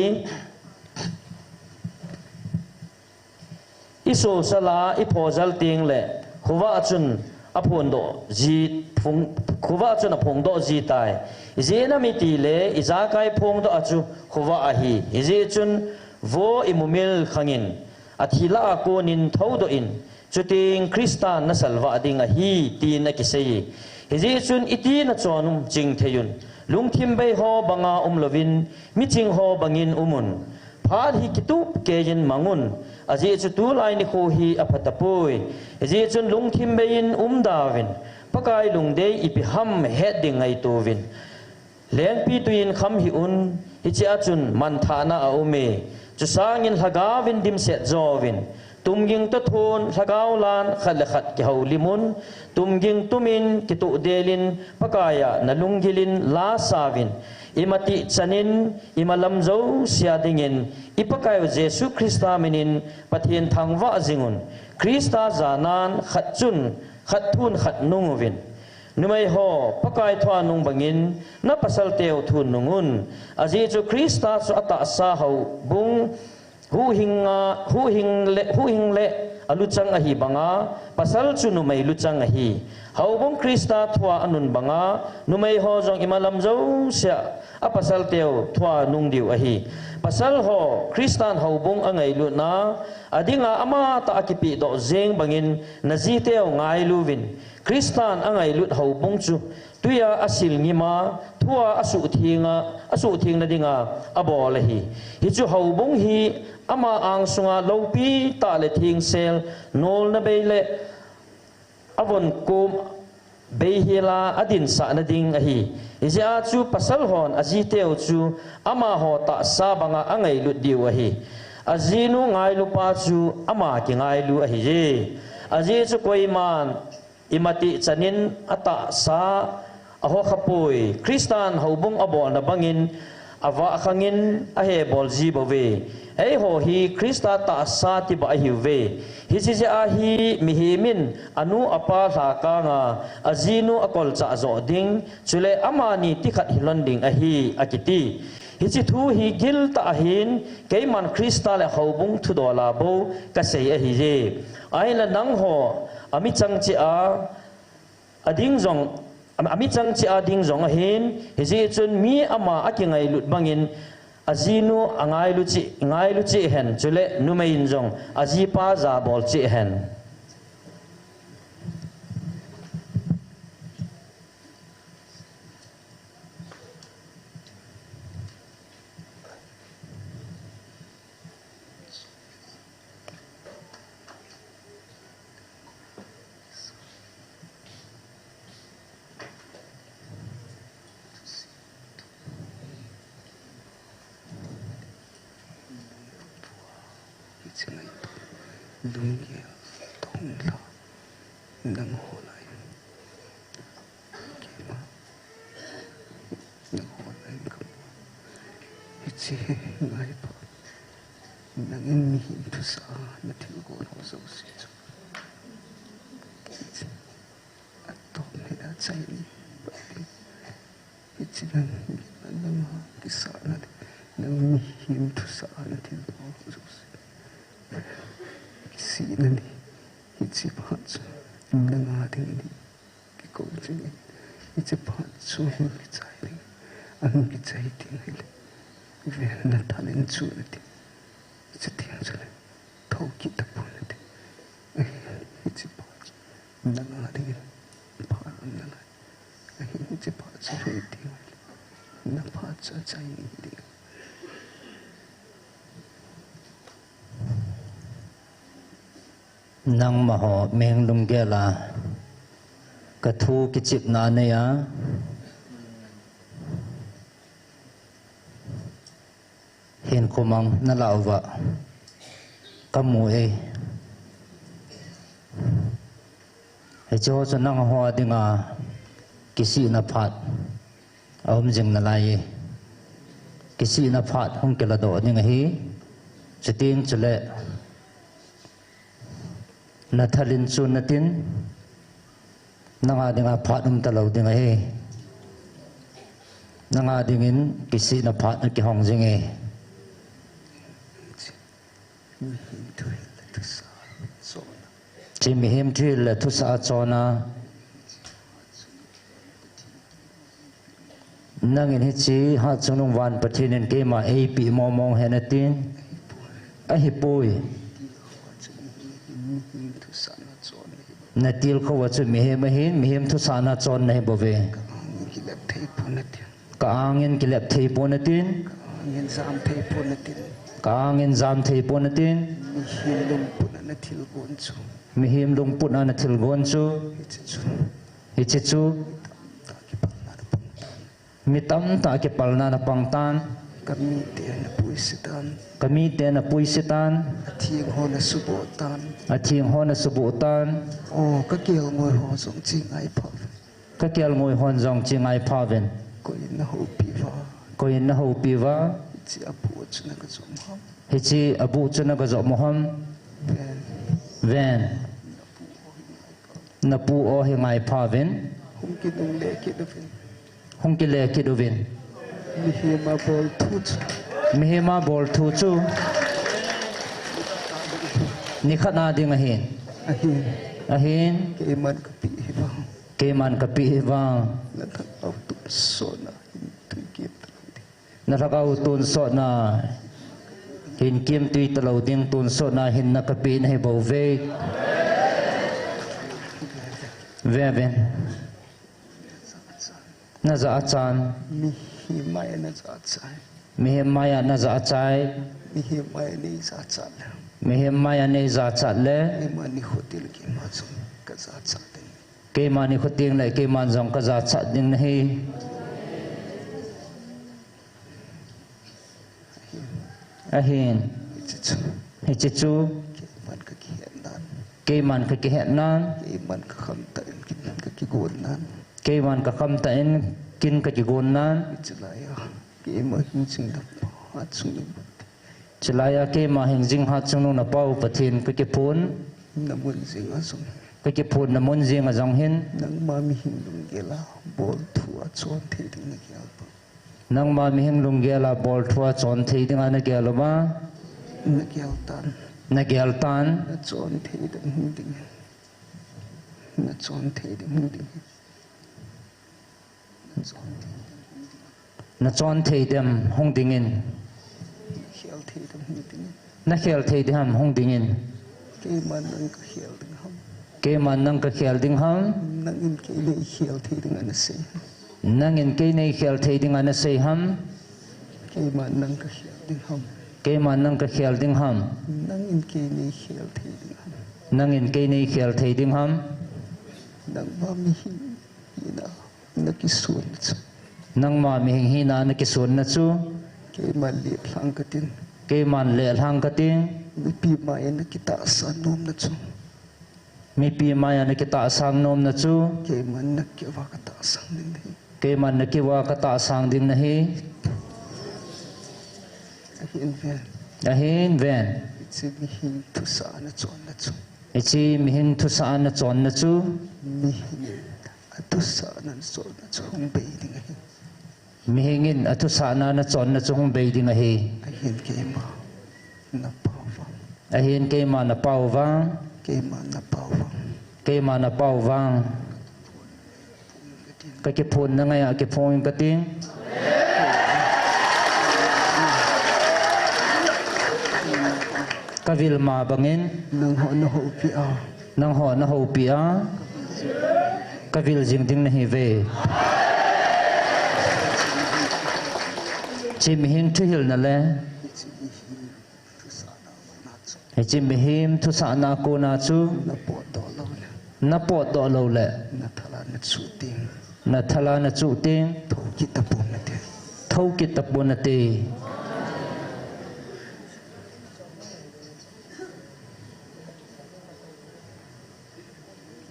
iso sala ipozal ting le khuwa chun apon do ji phung khuwa chun apong do ji tai izena miti le iza kai phong do achu khuwa a hi ije chun vo imumil khangin athila ko nin thodo in chuting kristan na salwa ding a hi tin a kisei ije chun iti na chonum jing theyun lungthim bei ho banga lovin miching ho bangin umun phar hi kitup keyin mangun aje chu tu lai ni kho hi aphatapoi ije chun lungthim bein dawin pakai lungdei ipi ham heading ai to win leng pi tuin kham hi un hi cha chun man thana a ume chu sangin hagawin dim set jowin tumging to thon hagaw lan khal khat ki haulimun tumging tumin ki tu delin pakaya nalunggilin la savin imati chanin imalam zo siadingin ipakayo jesu krista minin pathin thangwa jingun krista zanan khatchun khathun khatnungwin numai ho pakai thwa nung bangin na pasal teu thun nungun aji chu krista chu ata sa ho bung hu hing le aluchang ahi banga pasal chu numai luchang ahi ho bung krista thwa anun banga numai ho jong imalam zo sia apasal teu thwa nung diu ahi pasal ho kristan ho bung angai lu na adinga ama ta akipi do zeng bangin naji teu ngai luwin kristan angai lut ho bung chu tuya asil ngima thua asu thing na dinga abol hi hi chu ho bung hi ama ang sunga lopi ta le thing sel nol na beile avon kum behila adin sa na ding ahi ija chu pasal hon aji teu chu ama ho ta sa banga angai lut diu ahi azinu ngai lu pa chu ama ki ngai lu ahi je aji chu koiman imati chanin ata sa aho khapui kristan hobung abol na bangin awa khangin ahe bolji bove ei ho hi krista ta sa ti ba hi ve hi chi a hi mihimin anu apa tha ka nga azinu akol cha zo ding chule amani tikhat hilon ding a hi akiti hi chi thu hi gil ta hin keiman krista le hobung thu dola bo ka sei a hi je ai la nang ho ami chang chi a ading zong ami chang chi a ding zong a hin hi ji chun mi ama akingai lut bangin azinu angai lu chi hen chule numein jong aji pa za bol chi hen Lungi tongla nang holai kima nang holai kam ichi ngai pa nang in tu sa na thil go no so si chu atto ne da chai ni ichi nang ki sa na nang tu sa na thil go so si nani ichi phatsu nanga ding ki ko chini ichi phatsu ki chai ding an ki chai ding hele ve na talen chu ti ichi ting chale thau ki ta pun ti ichi phatsu nanga ding pha nanga ichi phatsu re ti na phatsu chai ding nang ma ho meng lung ge la ka thu ki chip na ne ya hen khomang na lawa ka mu e he cho cho nang ho dinga kisi na phat om jing na lai kisi na phat hong ke la do dinga hi chiting chule na thalin chu natin nanga dinga phatum talo dinga he nanga dingin kisi na phat na ki hong jing e chi mi him thil la thu sa chona nangin hi chi ha chunung wan pathinin ke ma ei pi momong henatin a hi pui na til ko wa chu mi hem thu sana chon nei bove ka angin kilap thei ponatin ka angin zam thei ponatin mi him lung put na thil gon chu ichi chu mi tam ta ke palna na pangtan kami te na puisitan athiang ho na subotan ka kial ngoi ho jong chi ngai phaven ko in na ho piwa hichi abu chuna ga zo moham ven na pu o he ngai phaven hong kinung le kidovin hong ki le ki dovin mi hema bol thut mi hema bol thu chu ni khana ding a hin ke man ka pi ba ke man ka pi ba na ka au tu so na tu kip na thakau tun so na hin kim tui talo ding tun so na hin na ka pi na he bo ve ven na za achan mi himaya na za chai mi hemaya na za chai mi himaya ni za chal mi hemaya ne za chat le mani hotel ki ma chu ka za chat ke mani khoting le ke man jong ka za chat ding na hi ahin hi chu man ka ki nan ke man ka ki het nan man ka kham ta ka ki gon nan ke man ka kham ta in kin ka ki gon nan chlaya ke ma hin sing da ha chung chlaya ke ma hin jing ha chung na pau pathin ka ki phun na mun sing asum ka ki phun na mun jing a jong hin nang ma mi hin lung gela bol thu a chon the ding na ki nang ma mi hin lung gela bol thua chon thei ding ana ke lo ma na ki na gel tan na chon the ding na chon the ding na chon thei dem hong ding in khel the ding na khel thei dem hong ding in ke man nang ka khel ding ham ke man nang ka khel ding ham nang in ke le khel the ding ana se nang in ke nei khel thei ding ana se ham ke man nang ka khel ding ham ke man nang ka khel ding ham nang in ke ne khel the ding ham nang in ke nei khel thei ding ham nang ma mi ina na ki sun nang ma mi hing hi na na ki sun na chu ke man le thlang ka tin ke man le hang ka ting mi pi ma na ki ta sa nom na chu mi pi ma ya na ki ta sang nom na chu ke man na ki wa ka ta sang nin hi ke man na ki wa ka ta sang ding na hi ahin ven ahin ven chi mi hin tu sa na chon na chu ichi mi hin thu sa na chon na chu mi hin tu sa na chon na chu hong be ding hi mi hingin atu sa na na chon na chu hong be ding a hi ahin ke ma na pau wa ahin ke ma na pau wang ke ma na pau wa ke ma na pau wang ka ki phun na ngai a ki phun ka ting ka vil ma bangin nang ho na ho pi a nang ho na ho pi a ka vil jing ding na hi ve chi mi hin thu hil na le chi mi him thu sa na ko na chu na po do lo le na po do lo le na thala na chu ting na thala na chu ting tho ki ta pon na te thau ki ta pon na te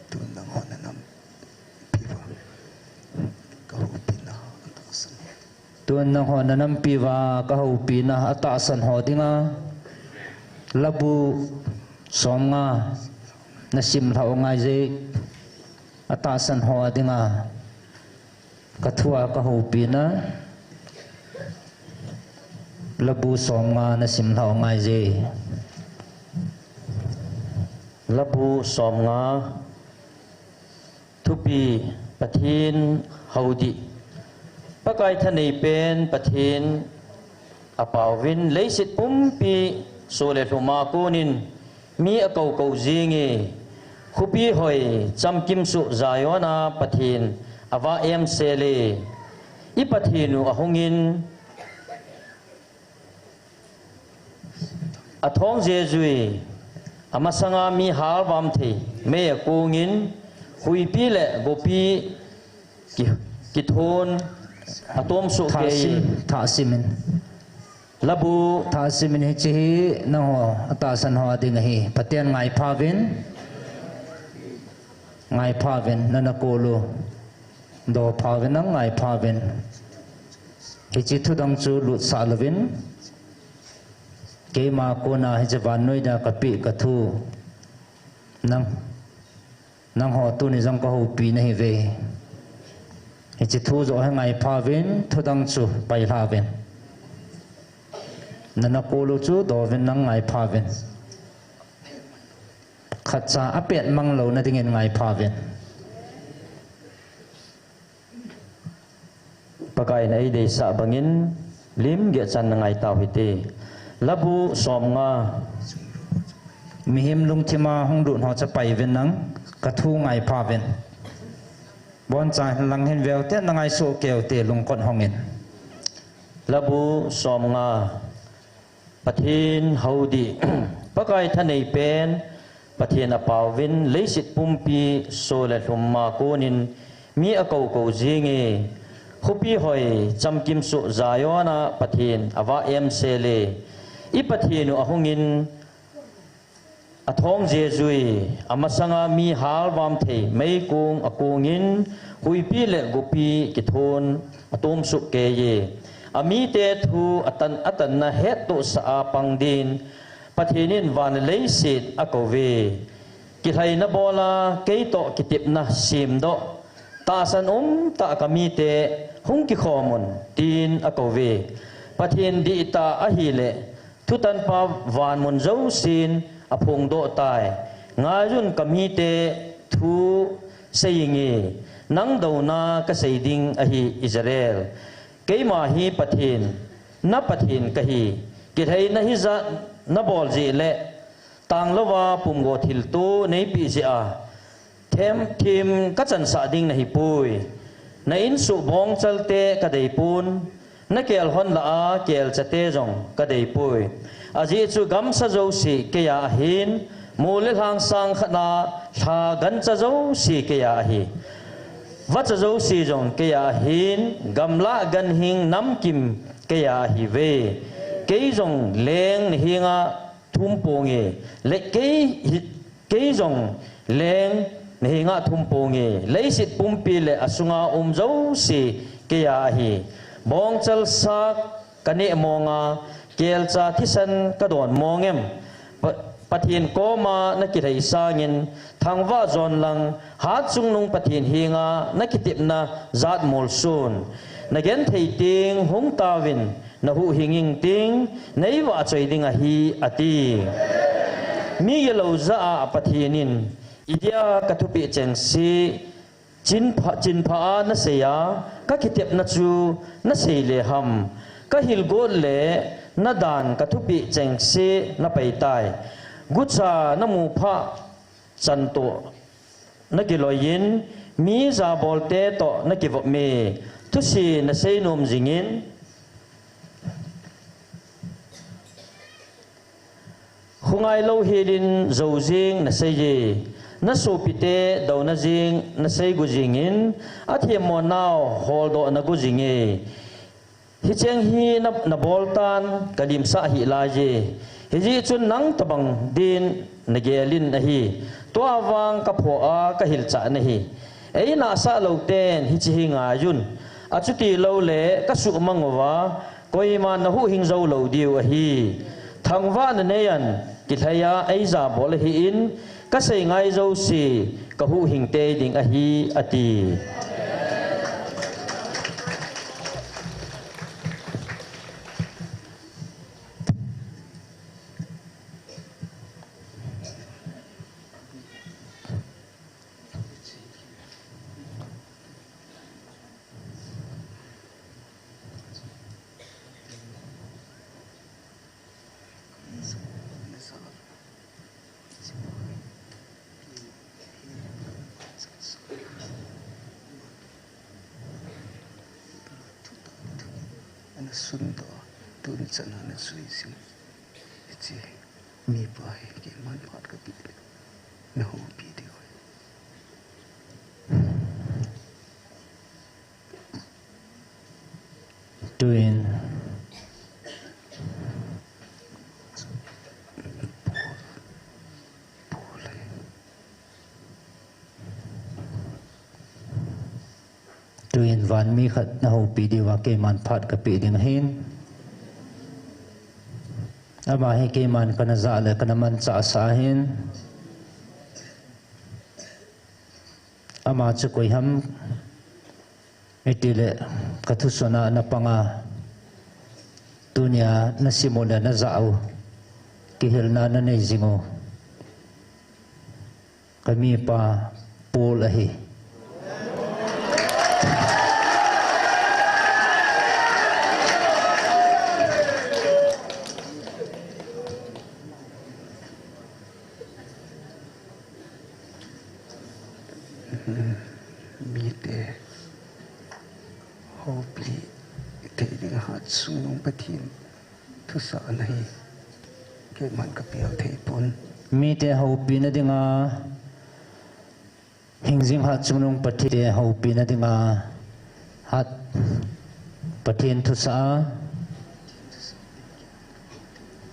tu nang ho na nam pi wa ka ho pi na ta san tuan nang ho na nam pi wa ka ho pi na ata san ho dinga labu som nga na sim thau ngai je ata san ho dinga ka thua ka ho pi na labu som nga na sim thau ngai je labu som nga thupi pathin haudi pakai thanei pen pathin apawin leisit pumpi sole thuma kunin mi akau kau jingi khupi hoi chamkim su zayona pathin awa em sele I pathinu ahungin athong jejui amasanga mi halwam the me kongin huipi le gopi ki thon atom su ke thasimin labu thasimin hi chi na ho atasan ho ding hi patien ngai phawin na kolo do phawin na ngai phawin hi chi thudang chu lut salwin ke ma ko na hi jawan noi da kapi ka thu nang ho tu ni jang ka ho pi na hi ve hi chi thu zo ha ngai phawin thudang chu pai hlawen nana kulu chu dovin nang ngai phawin khatcha apet manglo na dingin ngai phawin pakai nai de sa bangin lim ge chan ngai taw hite labu som nga mihim lungthima hongdun ho cha pai ven nang ka thu ngai phawin bon cha lang hen vel te nangai so keu te lungkon hongin labu som nga pathin haudi pakai thanei pen pathin apawin leisit pumpi sole hlumma konin mi akau ko jinge khupi hoi chamkim su zayona pathin awa em sele I pathinu ahungin athong jejui amasanga mi halwam thei meikung akungin huipi le gupi kithon atom su keye ami te thu atan na het to sa pangdin pathinin van leisit akove kithai na bola keito kitip na simdo ta san ta kami te hungki khomun tin akove pathin di ta ahile thutan pa van mun zo sin aphung do tai ngajun kami te thu seyingi nang do na ka seiding ahi Israel keima hi pathin na pathin kahi kithai na hi za na bol ji le tanglawa pumgo thil tu nei pi ji a them thim ka chan sa ding na hi pui na in su bong chalte ka dei pun na kel hon la a kel chate jong ka dei pui aji chu gam sa zo si ke ya hin mule hang sang khana tha gan cha zo si ke ya hi wa cha zo si jong ke ya hin gamla gan hing nam kim ke ya hi ve ke jong leng hinga thum ponge le ke jong leng hinga thum ponge leisit pumpi le asunga zo si ke ya hi bong chal sak kane monga kelcha thisan kadon mongem pathin koma nakithai sangin thangwa zon lang hat sungnung pathin hinga nakitipna zat molsun nagen theiting hung tawin nahu hinging ting neiwa choiding a hi ati mi yelo za pathinin idia kathupi chengsi chinpha na seya ka kitep na chu na seile ham ka hilgol le na dan kathupi chengsi na peitai gucha na mu pha chanto na giloyin mi za bolte to na kivo me thusi na seinom jingin hungai lo hilin zojing na seyi na sopite daw na jing na sei gujingin athiam mo naw holdo na gujinge hicheng hi na boltan kalim sa hi laje hiji chun nang tabang din nagelin na hi to awang ka pho a ka hil cha na hi ei na sa lo ten hi chi nga yun achuti lo le ka su mangwa koima na hu hing zo lo diu a hi thangwa na neyan kithaya ei za bol hi in ka sei ngai zo si ka hu hing te ding a hi ati ana sundo tun chana na suisin ichi mi pai ke man phat ka pi na ho pi de doing van mi khat na ho pi di wa ke man phat ka pi ding hin ama he ke man kana za le kana man cha sa hin ama chu koi ham itile kathusona na panga dunia na simula na zao kihil na na zingo kami pa pulahi mite hopi teding hat sunung patin thu sa nahi ke man ka piao theipon mi te hopi na dinga hingjing hat chungnung pathi te hopi na dinga hat pathin thu sa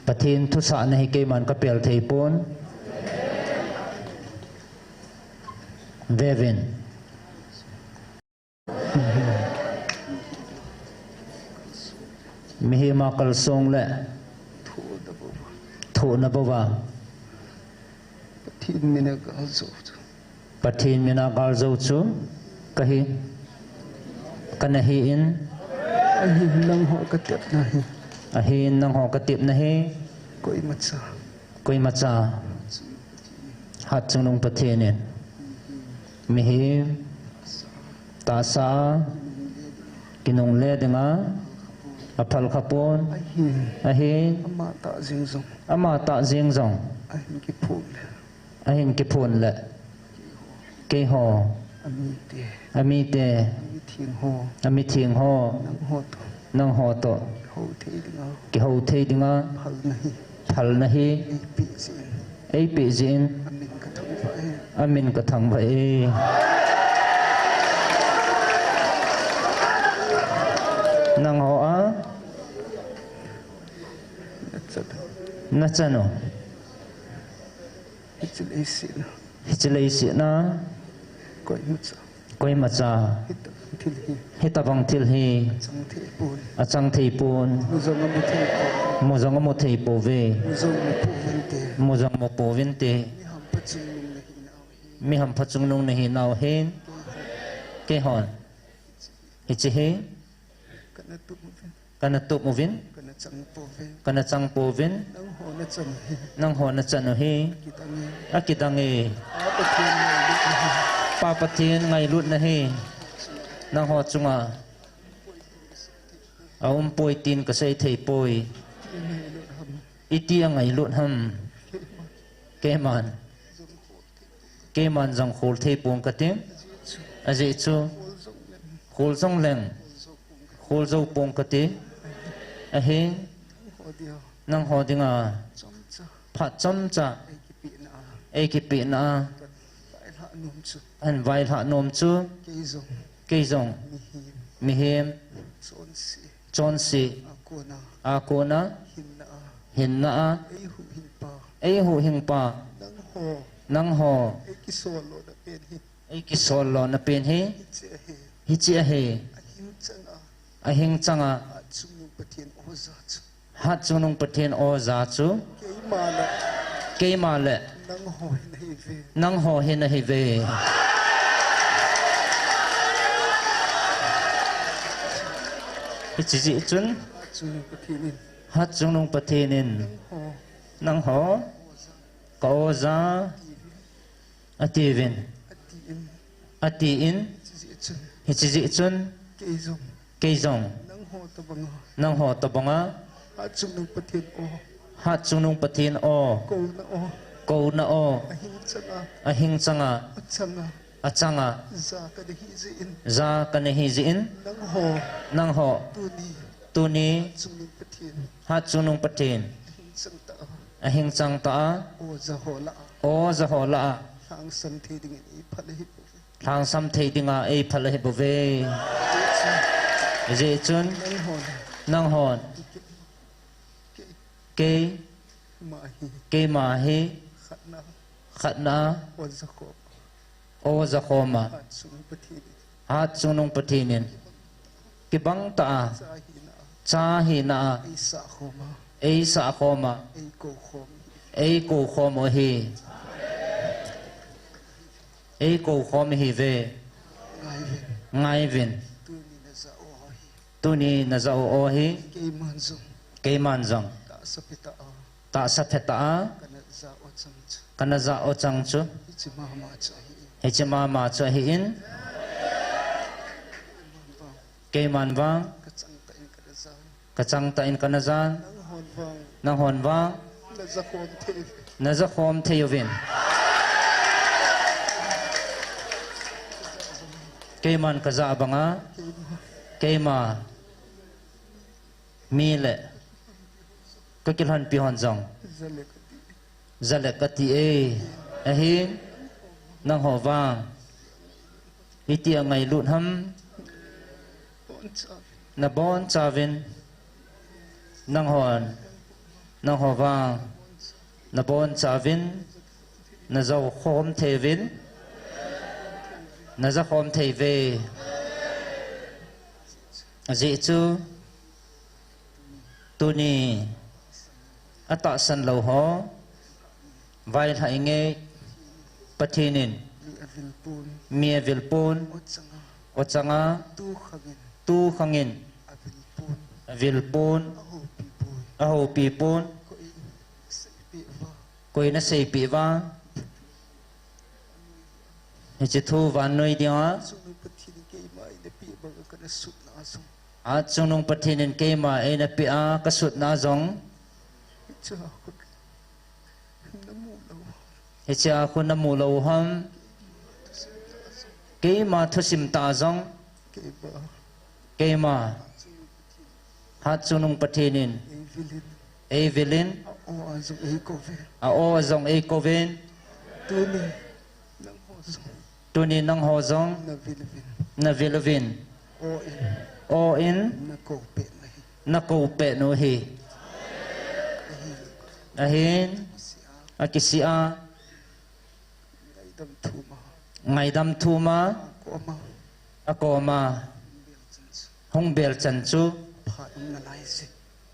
pathin thu sa nahi ke man ka pial theipon vevin mihi ma kalsong le thu na bawa patin mina ga zo pathin mina gal zo chu kahi kanahi in ahi nang ho ka tep nahi ahin nang ho katip nahi koi macha hat chungnung pathinin mihi ta sa kinong le dinga aphal khapon ahin ama ta jingzong ahin ki phun le ke ho ami te ami thing ho nang ho to ki ho the dinga phal nahi ei pi jin amin ka thang bhai nang ho a na chano hichilei si na koi macha hitabang thil hi achang thei pun muzong mo thei po ve muzong mo po vin te mi ham phachung nung nahi naw hen ke hon hichi he kana tuk mo vin kana chang po vin nang ho na chan hi akitang e pa pathin ngai lut na hi nang ho chunga aum poi tin ka sei thei poi iti ngai lut ham ke man jang khol thei pong ka tim aje chu khol jong leng khol zo pong ka ti a he nang ho dinga phat chom cha ei ki pi na an vai ha nom chu ke zong mi hem chon si akona hinna ei hu hing pa nang ho ei ki solo na pen he hi chi he a hing changa hat chunung pathin o za chu ke ma le nang ho he na he ve hi chi ji chun hat chunung pathinin nang ho ko za ativin ati in hi chi ji chun ke zong nang ho tabanga hat chunung pathin o ko na o ahing changa achanga za kana hi zin nang ho tuni hat chunung pathin ahing chang ta o za ho la thang sam thei dinga ei phal hi bove je chun nang hon ke ma hi khatna o za khoma hat chunung pathinin ki bang ta cha hi na ei sa khoma ei ko khom hi ei ko khom hi ve ngai vin ตุนีนะซาโอฮิ kay manzong เกมันจัง ta sa pita a ตาสัทตา kana za o chang chu กันนะซาโอจังจุ ichi mama cha hi เฮจิมามาจฮิอินเกมันวัง ka chang ta in kana za กะจังตาอินกันนะซาน nang hon wang นังฮอนวัง na za khom the นะซะโคมเทยวินเกมันกะซาบังาเกมามีเลก็กิลหันปีหันจัง zale ka ti จะเล็กกติเออะฮินนังหอวางอิติยังไงลุดห on cha ำนับบอนจาวินนังหอนนังหอวางนับบอนจาวินนัเจ้าโคมเทวินนัเจ้าโคมเทเวจิจูตุนีอัตสันโลหอไว้ให้เงยปะทีนิน li avil pun เมียวิลปูน o changa อจังอา tu khangin ตูขังิน avil pun วิลปูน a ho pi pun อโหปีปูน ko i se pi va กุยนเสปีวาจิทูวันนอยเดียว so no pati ni kay mai de pi ba kana sut na asong อาจงนงปะทีนินเกมาเอนปีอากสุดนาจง cha ko namu lo เฮจาคุณนมูโลหัมเกมาทุสิมตาจง kay ba เกมาฮัดจงนงปะทีนิน e vilin เอวิลิน o azong e ko ve อาโอจงเอโกเวน tu ni nang ho so ตุนีนังหอจง na vilvin นาวิลวิน o in โออิน na ko pe na hi นักเปโนฮีอาหินอากิซิอา ngai dam thu ma ไงดำทูมา ko ma อากอมาฮงเบลจันจู pha na lai se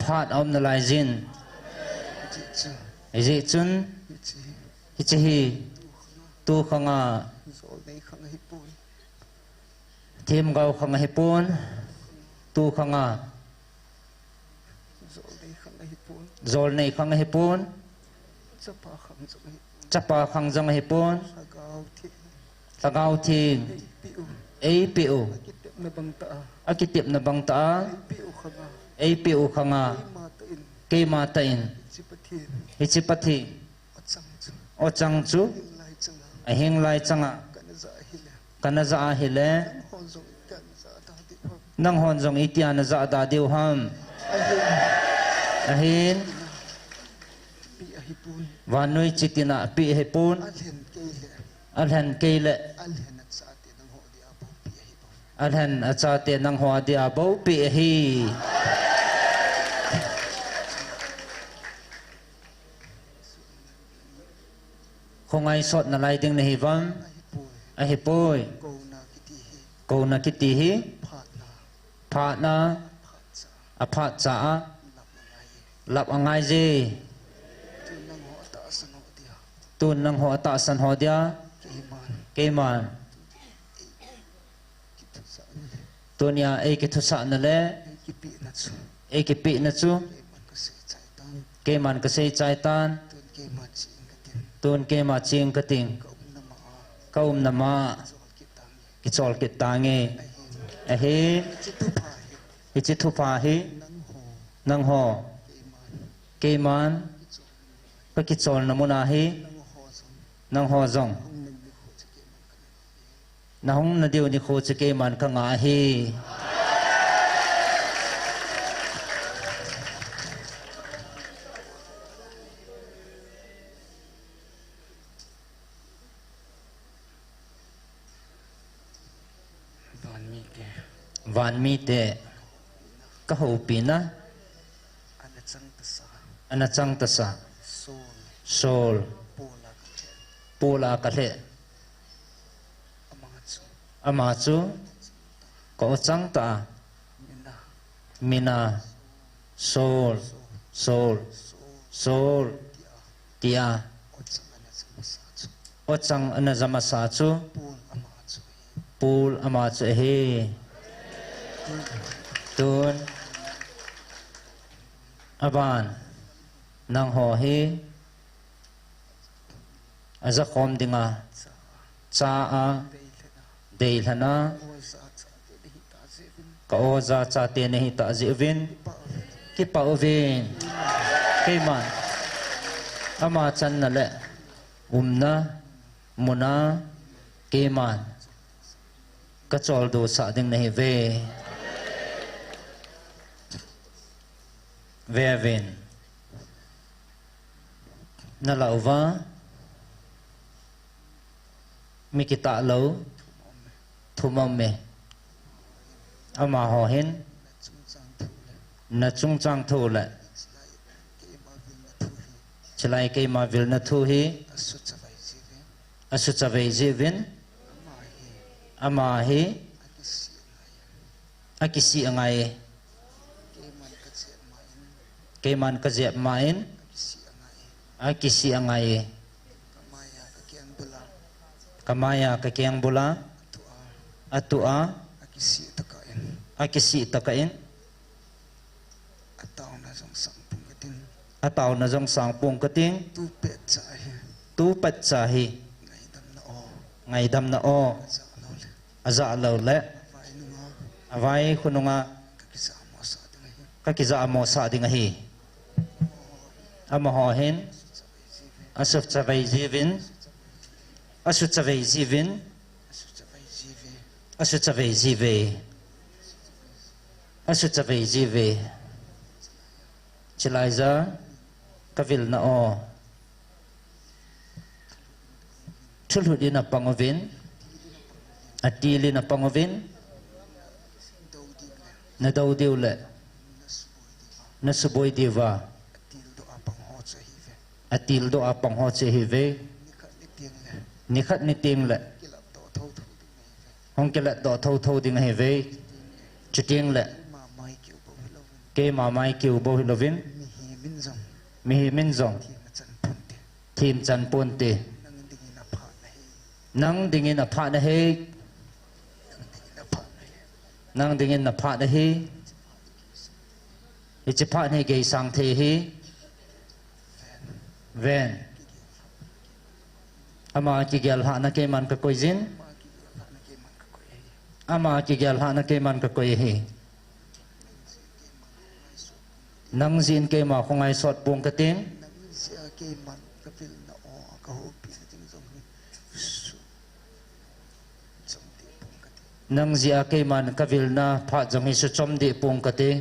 พาดอมนลายจิน ji chu จิจุน chi ฮิจิฮีตูขังอา zo nei khang hi pun ทีมเกาขังฮิปุนตูขังอา zo nei khang hi pun โจลในขังฮิปุน cha pa khang zo hi จับปาขังจังฮิปุน sa gao thi ตะกาวทีง pi u เอปิโอ ki te na bang ta อากิติบนบังตา pi u khanga เอปิโอขังอา ma ta in เกมาตอิน chi pathin ฮิจิปะที at sang chu โอจังจู lai changa อหิงไลจังอา kana za hi le กันนะจะอาฮิเล hon zo kan za ta di ha นังฮอนจงอิติยานะจะดาดิวฮัม a hi อาหิน pi a hi pun วานุยจิตินะปีเฮปูน al hen ke le อัลเฮนเกเล al hen at sa te nang ho di apo pi a hi pun อัลเฮนอาจารย์เตนังหัวเดียบูปีฮีคงไอสดนั่นไรดึงในหิวัม a hi pun ไอฮิปุย go na kiti hi กูนักกิติฮี phat na พานา phat sa อภัสสะ lap na ngai หลับอังไงจี tu nang ho ta sa no dia ตุนนังหัวตาสันหัวเดีย ke man เกมัน ki tu sa ni ตัวเนี้ยเอกิทุสะนั่นแหละ ki pi na chu เอกิปินะจู ke man ka se chai tan เกมันก็เสียใจตาน tun ke man chi ka tin ตูนเกมาเจียงกะติง ka na ma เขาอุ้มนามา zo ki tang กิจอลกิตตางเง a hi ไอฮี chi tu pha hi อิจิทุพาหิ nang ho นังหอ ke man เกมันปะกิจอลนมุนาหิ nang ho zo นังหอจง hong nang ni ho chi ke man ka นะฮงนาเดียวนิโคจะเกมันขงาหิ van mi ke วานมีเตะกะหูปีนะ ana chang ta sa อนาจังตะสะ sol โซล pola ka che ปูลากะเล amang chu อามาจูก็จังตา mina มินาโซลโซลโซลเตีย o chang ana chang sa chu อจังอนาจามาสาจู pol ama chu ปูลอามาจูเฮต ตูนอบานนางหอฮีอาจะคอมดิงาจ้าอาเดลฮนาก็โอซาจาเตเนหิตาจิวินกิปาอวินกิมันอามาจันนั่นแหละนะมุนากิมันก็จอลดูสะดิงเนหิเววินนั่นแหละว่ามีกิตาเลวทุมเมอามาหอเห็นนัดจุงจังทูละฉลายเกมาวิลนัทูฮีอสุจเวจีวินอามาฮีอากิสีอังไงเกมันกระเจี๊ยบมาอินอากิสีอังไงกามายากะเกียงบุลาอัตุอาอากิสีตะกัยนอัตาวนะจงสังปุงกติงตูเป็ดจาฮีไงดำนาโออาจะเลวเละอวัยคุณงากะกิจะอโมสาดิงฮีอามหอเห็นอาสุจเวจีวินอาสุจเวจีวินอาสุจเวจีเวอาสุจเวจีเวชิลายซากวิลนาโอชุลุดินาปังวินอดีลินาปังวินนาดาวดิวเละนาสบวยดีวาอดีลโดอาปังฮอเซฮิเวนิขัดนิติงเละห้องเกล็ดต่อเท่าดิ่งฮิเวจุดดิ่งเละเกมาไมคิวโบฮิโลวินมีฮิมินซองทีมจันปนเตนังดิ่งินอภานะเฮนังดิ่งินอภานะเฮฮิจิพานะเกยสังเทฮีเวนอามากิเกลหานะเกมันกะกอยจินอามากิเกลหานะเกมันกะกอยฮีนังจินเกมาคงไอสอดปวงกะติงนังจีอาเกมันกะวิลนาพะจงฮิสุชมดิปวงกะติง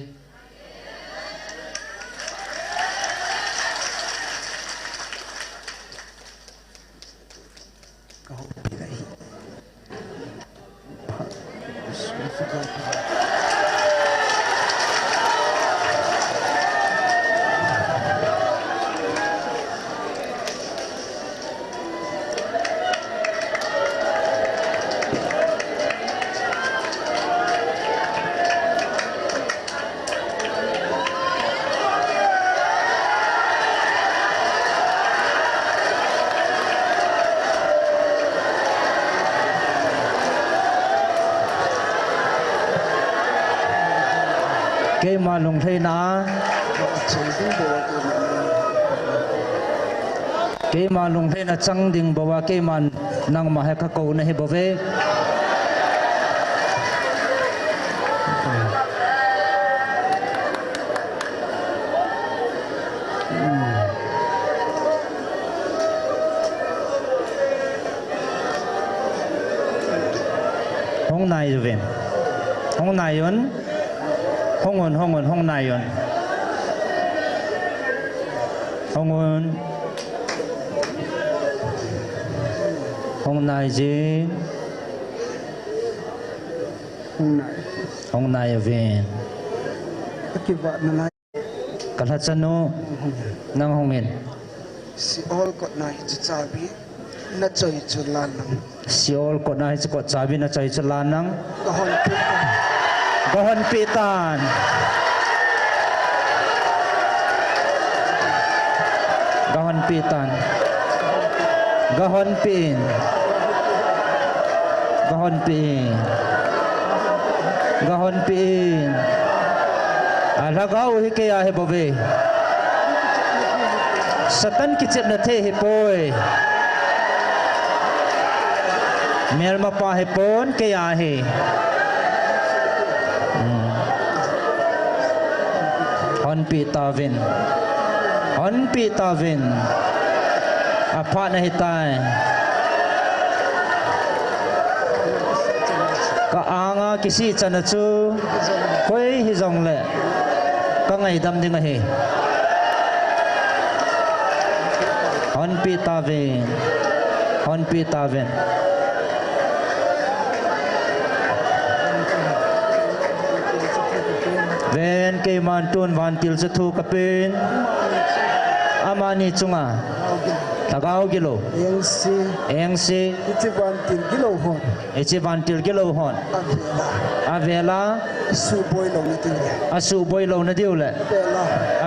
เกมาลงเทนาเกมาลงเทนาจังดิงบอกว่าเกมันนั่งมาให้ข้ากูนะให้บ่เวห้องนายเวนห้องนายนห้องนายนห้องนายจีห้องนายเวนกัลฮัสโนนั่งห้องเมนสิออลกดนายจะจาบีน่าใจจุลานังสิออลกดนายจะกดจาบีน่าใจจุลานังกหอนปีตานกหอนปีตานกหอนปีนกหอนปีนกหอนปีน alagaw hi ke ya he bove satan ki chep na the he poi merma pa he pon ke ya he hon pi tavin apa na hitai ka anga kisi chana chu koi hi jong le ka ngai dam ding a he hon pi tavin ven ke man tun van til cha thu ka pin amani chunga tagaw gilo engsi ichi van til gilo hon avela asu boy lo na diu le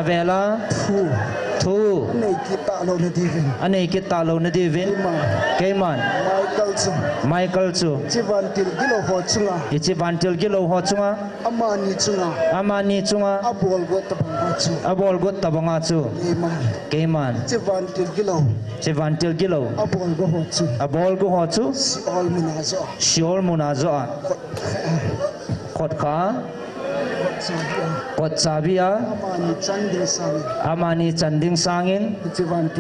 avela thu anei kita lo na divin keman Michael chu ichi van til gilo ho chunga amani chunga abol got tabanga chu keman ichi van til gilo abol go ho chu siol munazo khot kha kot sabia amani chanding sangin ichi van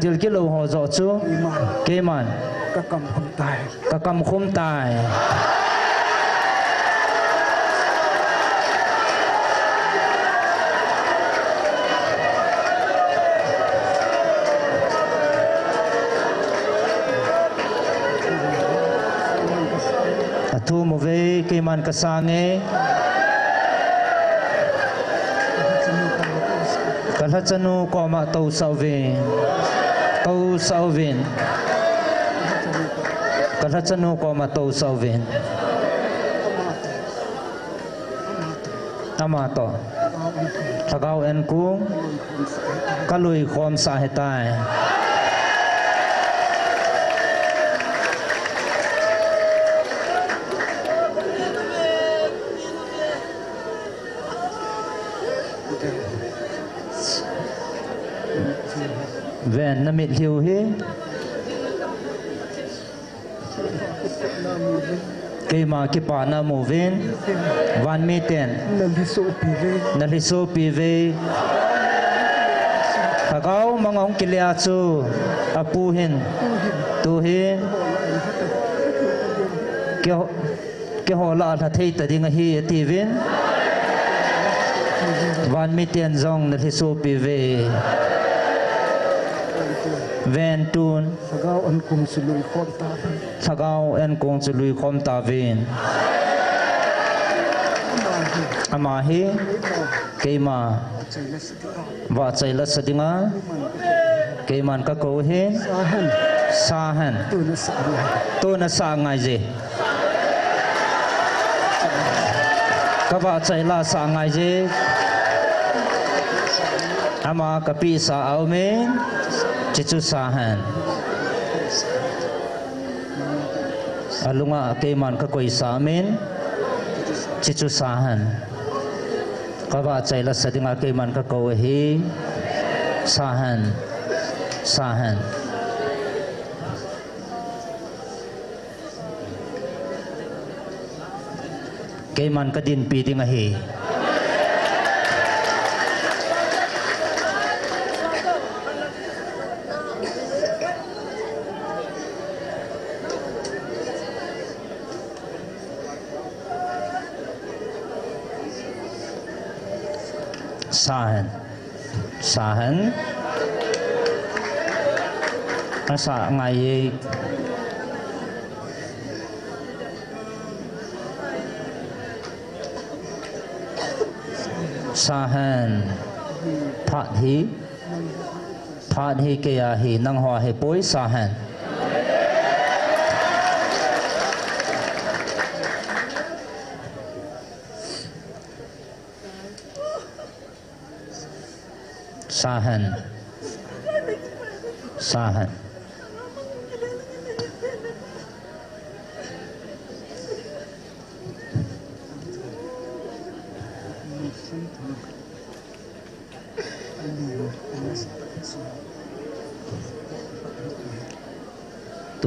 til kilo ho zo chu keman ka kam khum tai thu mo ve keman ka sange kalachanu ko ma tau sauvin kalachanu ko ma tau sauvin amato thagau en ku kalui khom sa hetai ven namit hiu hi kema ki pa na movin van miten naliso pive tagaw mangong kilya chu apuhin tuhin ke hola tha thei ta ding hi tivin van miten zong naliso pive ven tun sagau en kong chului khom ta vin amahi keima wa chaila sadinga keiman ka ko he sahan to na sa ngai je ka wa chaila sa ngai je ama ka pi sa au me chichu sahan alunga keiman ka koi samin chichu sahan kawa chaila sadinga keiman ka ko hi sahan keiman ka din pi dinga hi sahan asa ngai sahan phat hi ke ya hi nang hoa he poi sahan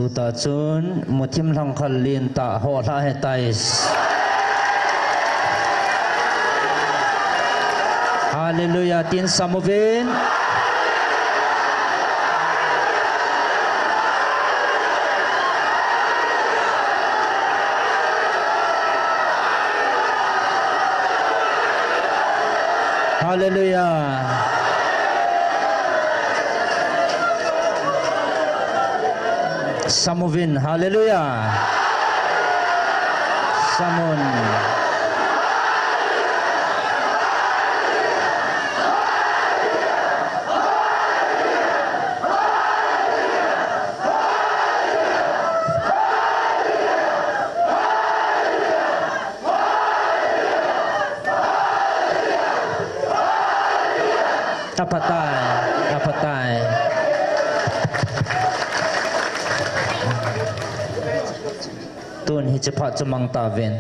tu ta chun muthim hlang khal lin ta ho hla he tais hallelujah tin samovin hallelujah samovin hallelujah samun apatai tun hi chapha chamang ta ven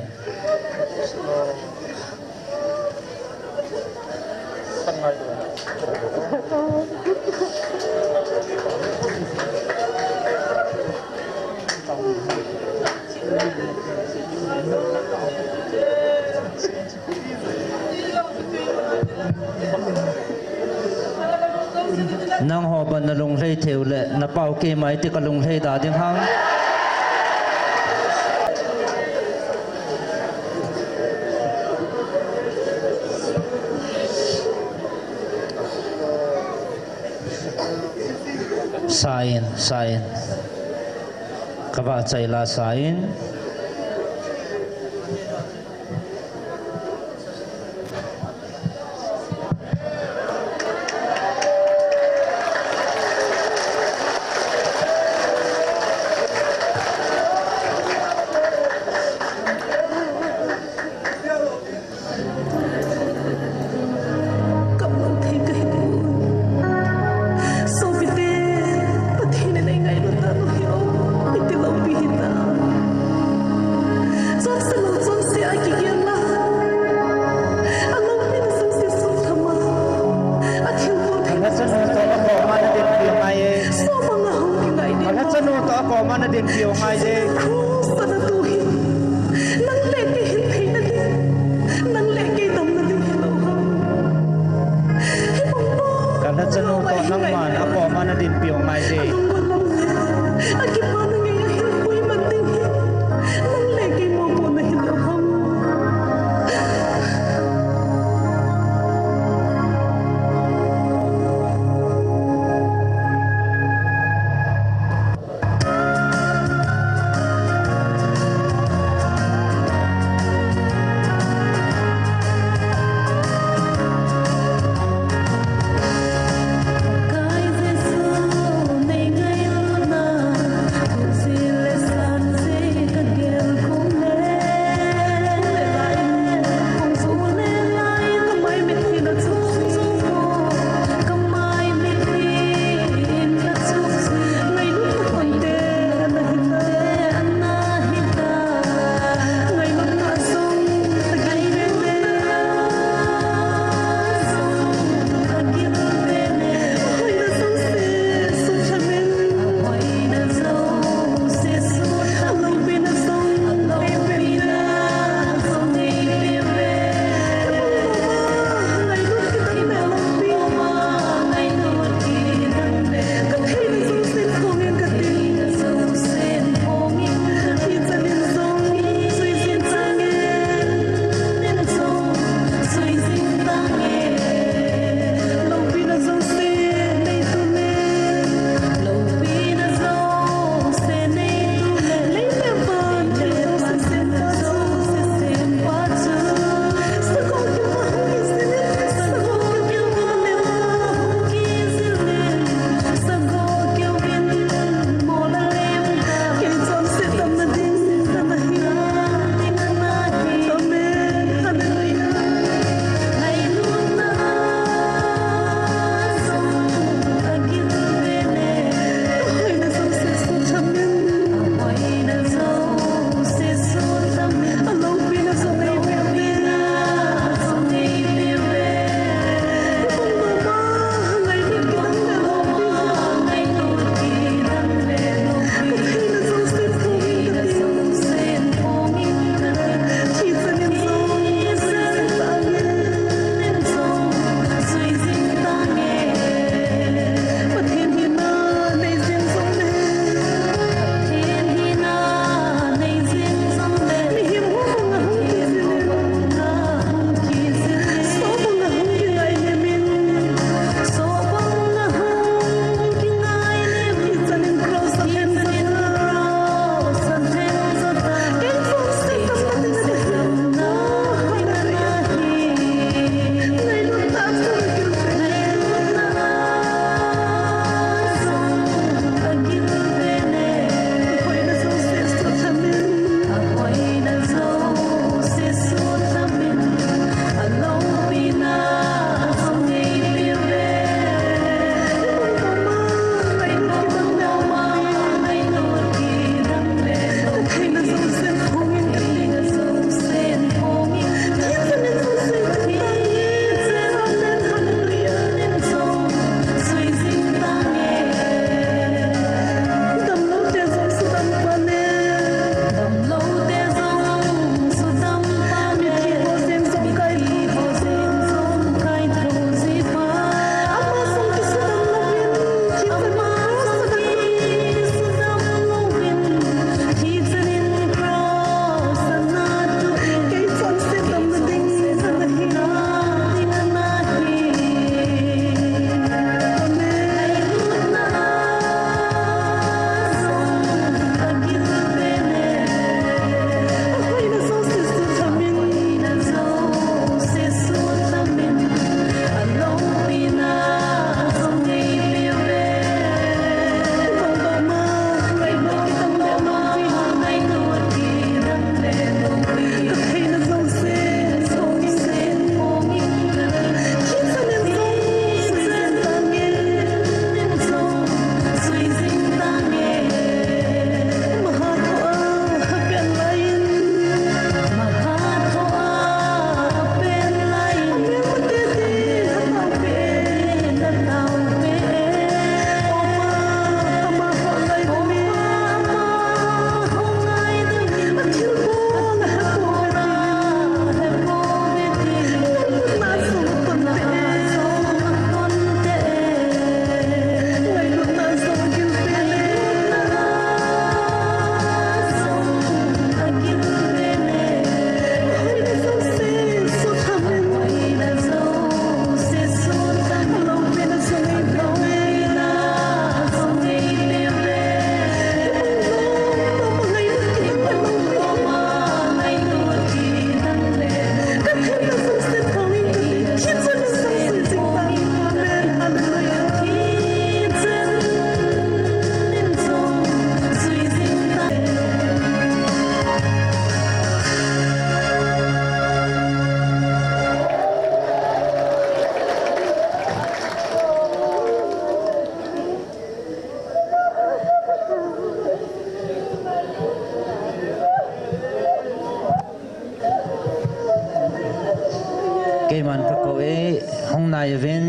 nang ho ban na lung hlei theu le na pau ke mai ti ka lung hlei da ding hang sain kaba chai la sain ke man ka ko e hong nai vin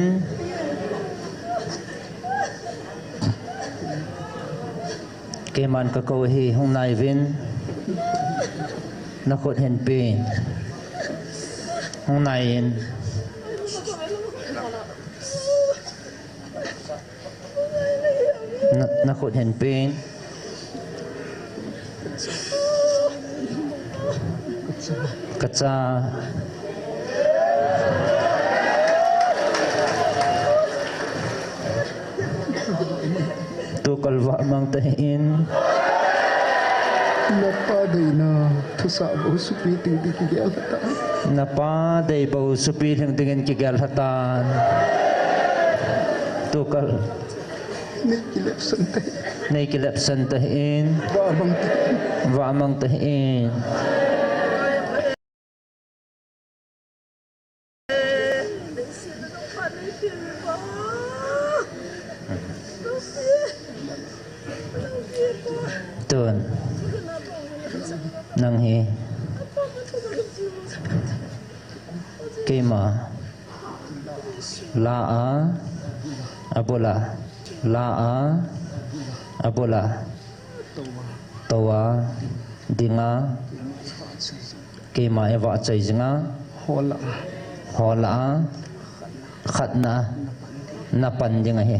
ke man ka ko hi hong nai vin na khot hen pin hong nai in na khot hen pin kacha tu kalwa mang tahin Napaday na tusabo supiting di kigel hata. napa dei bau supi thing dingen kigal hatan tu kal Nikilap santay. nei kilap san tahin Babang tayo. wa mang tahin tun nang hi kema la a abola la a abola tawa dinga kema ewa chai jinga Hola. hola khatna napan jinga he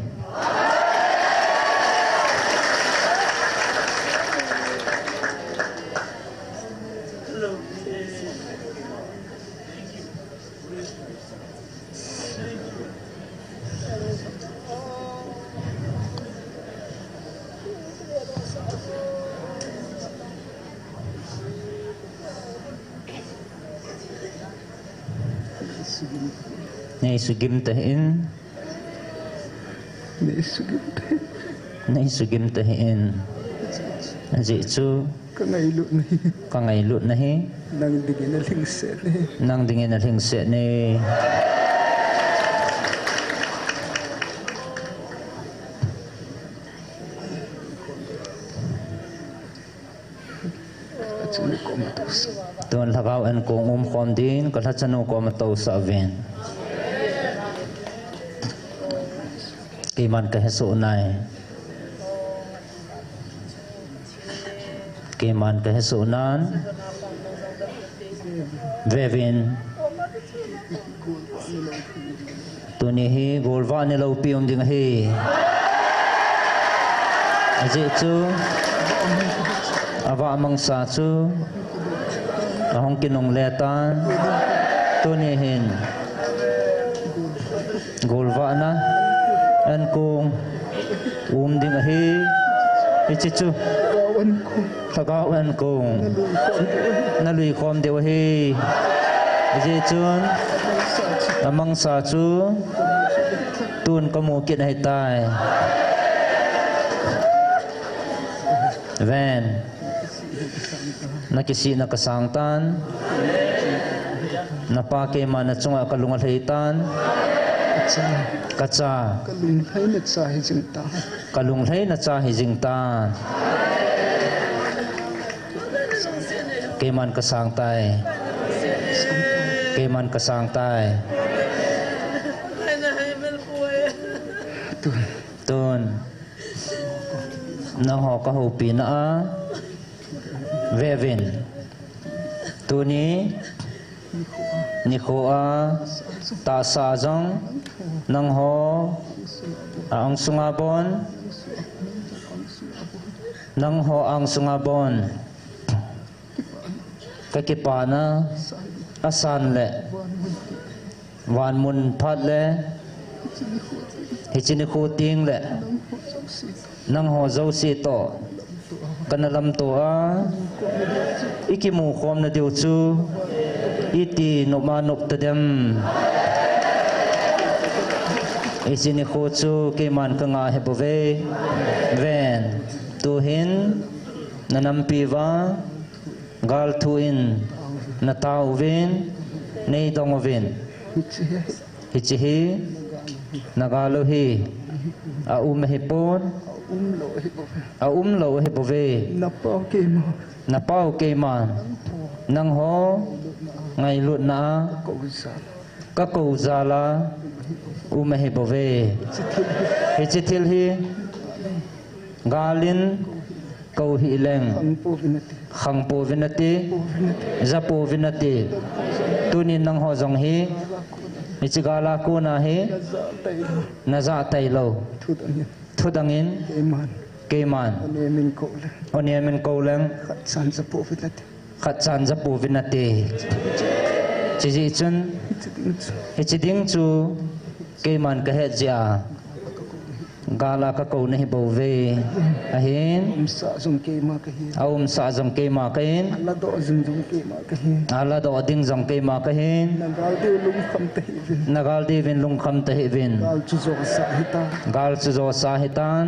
nei sugim tahin Naisugim tayo. nei sugim tahin ji chu Kangaylo na yun. kangailut na he Nang digin na lingset eh. nang dingin na hingse ni At sino ko matos. tuan lagaw an kong khom din ka chanu ko mato sa ven kiman ka hesu nai kiman ka hesu nan vevin tuni hi golwa ni lo pium ding hi aje chu awa mangsa chu ahong kinong letan tuni hin golwa na an kong ding hi ichichu Kawan ko. thagawan kong nalui khom deu hi je chun amang sa chu tun kamu kit hai tai ven nakisi nakasang tan napake mana chunga kalungal heitan At sa kacha kalunghay na sa hijing ta. kalunglai na cha hijing tan keman kasang tai keman kasang tai Tun. tun nang ho ka ho pi na a vevin tuni ni kho a ta sa jong nang ho ang sungabon nang ho ang sungabon kakipana asan le wan mun phat le hichini khu ting le nang ho zo si to kanalam to a ikimu khom na diu chu iti no manop ta dem isini khu chu ke man ka nga he bove ven tu hin nanam piwa gal thu in na tau vin nei dong vin hichi hi nagalo hi a hi pon a lo hi bove Napaw kay mo. na pau ke man nang ho ngai lut na Kausan. ka ko zala u me he bove he chitil hi galin ko hi leng khang po vinati za po vinati tunin nang ho jong hi ichigala ko na hi na za tai lo thudangin keman onemin ko leng khat san za po vinati chi chun ichiding chu keman ka he ja gala ka ko nahi bove ahin sa jong ke ma ka hi aum sa jong ke ma ka hin ala do jong ke ma ka hi ala do ding jong ke ma ka hin nagal de lung kham ta hi vin nagal de vin lung kham ta hi vin gal chu zo sa hita gal chu zo sa hitan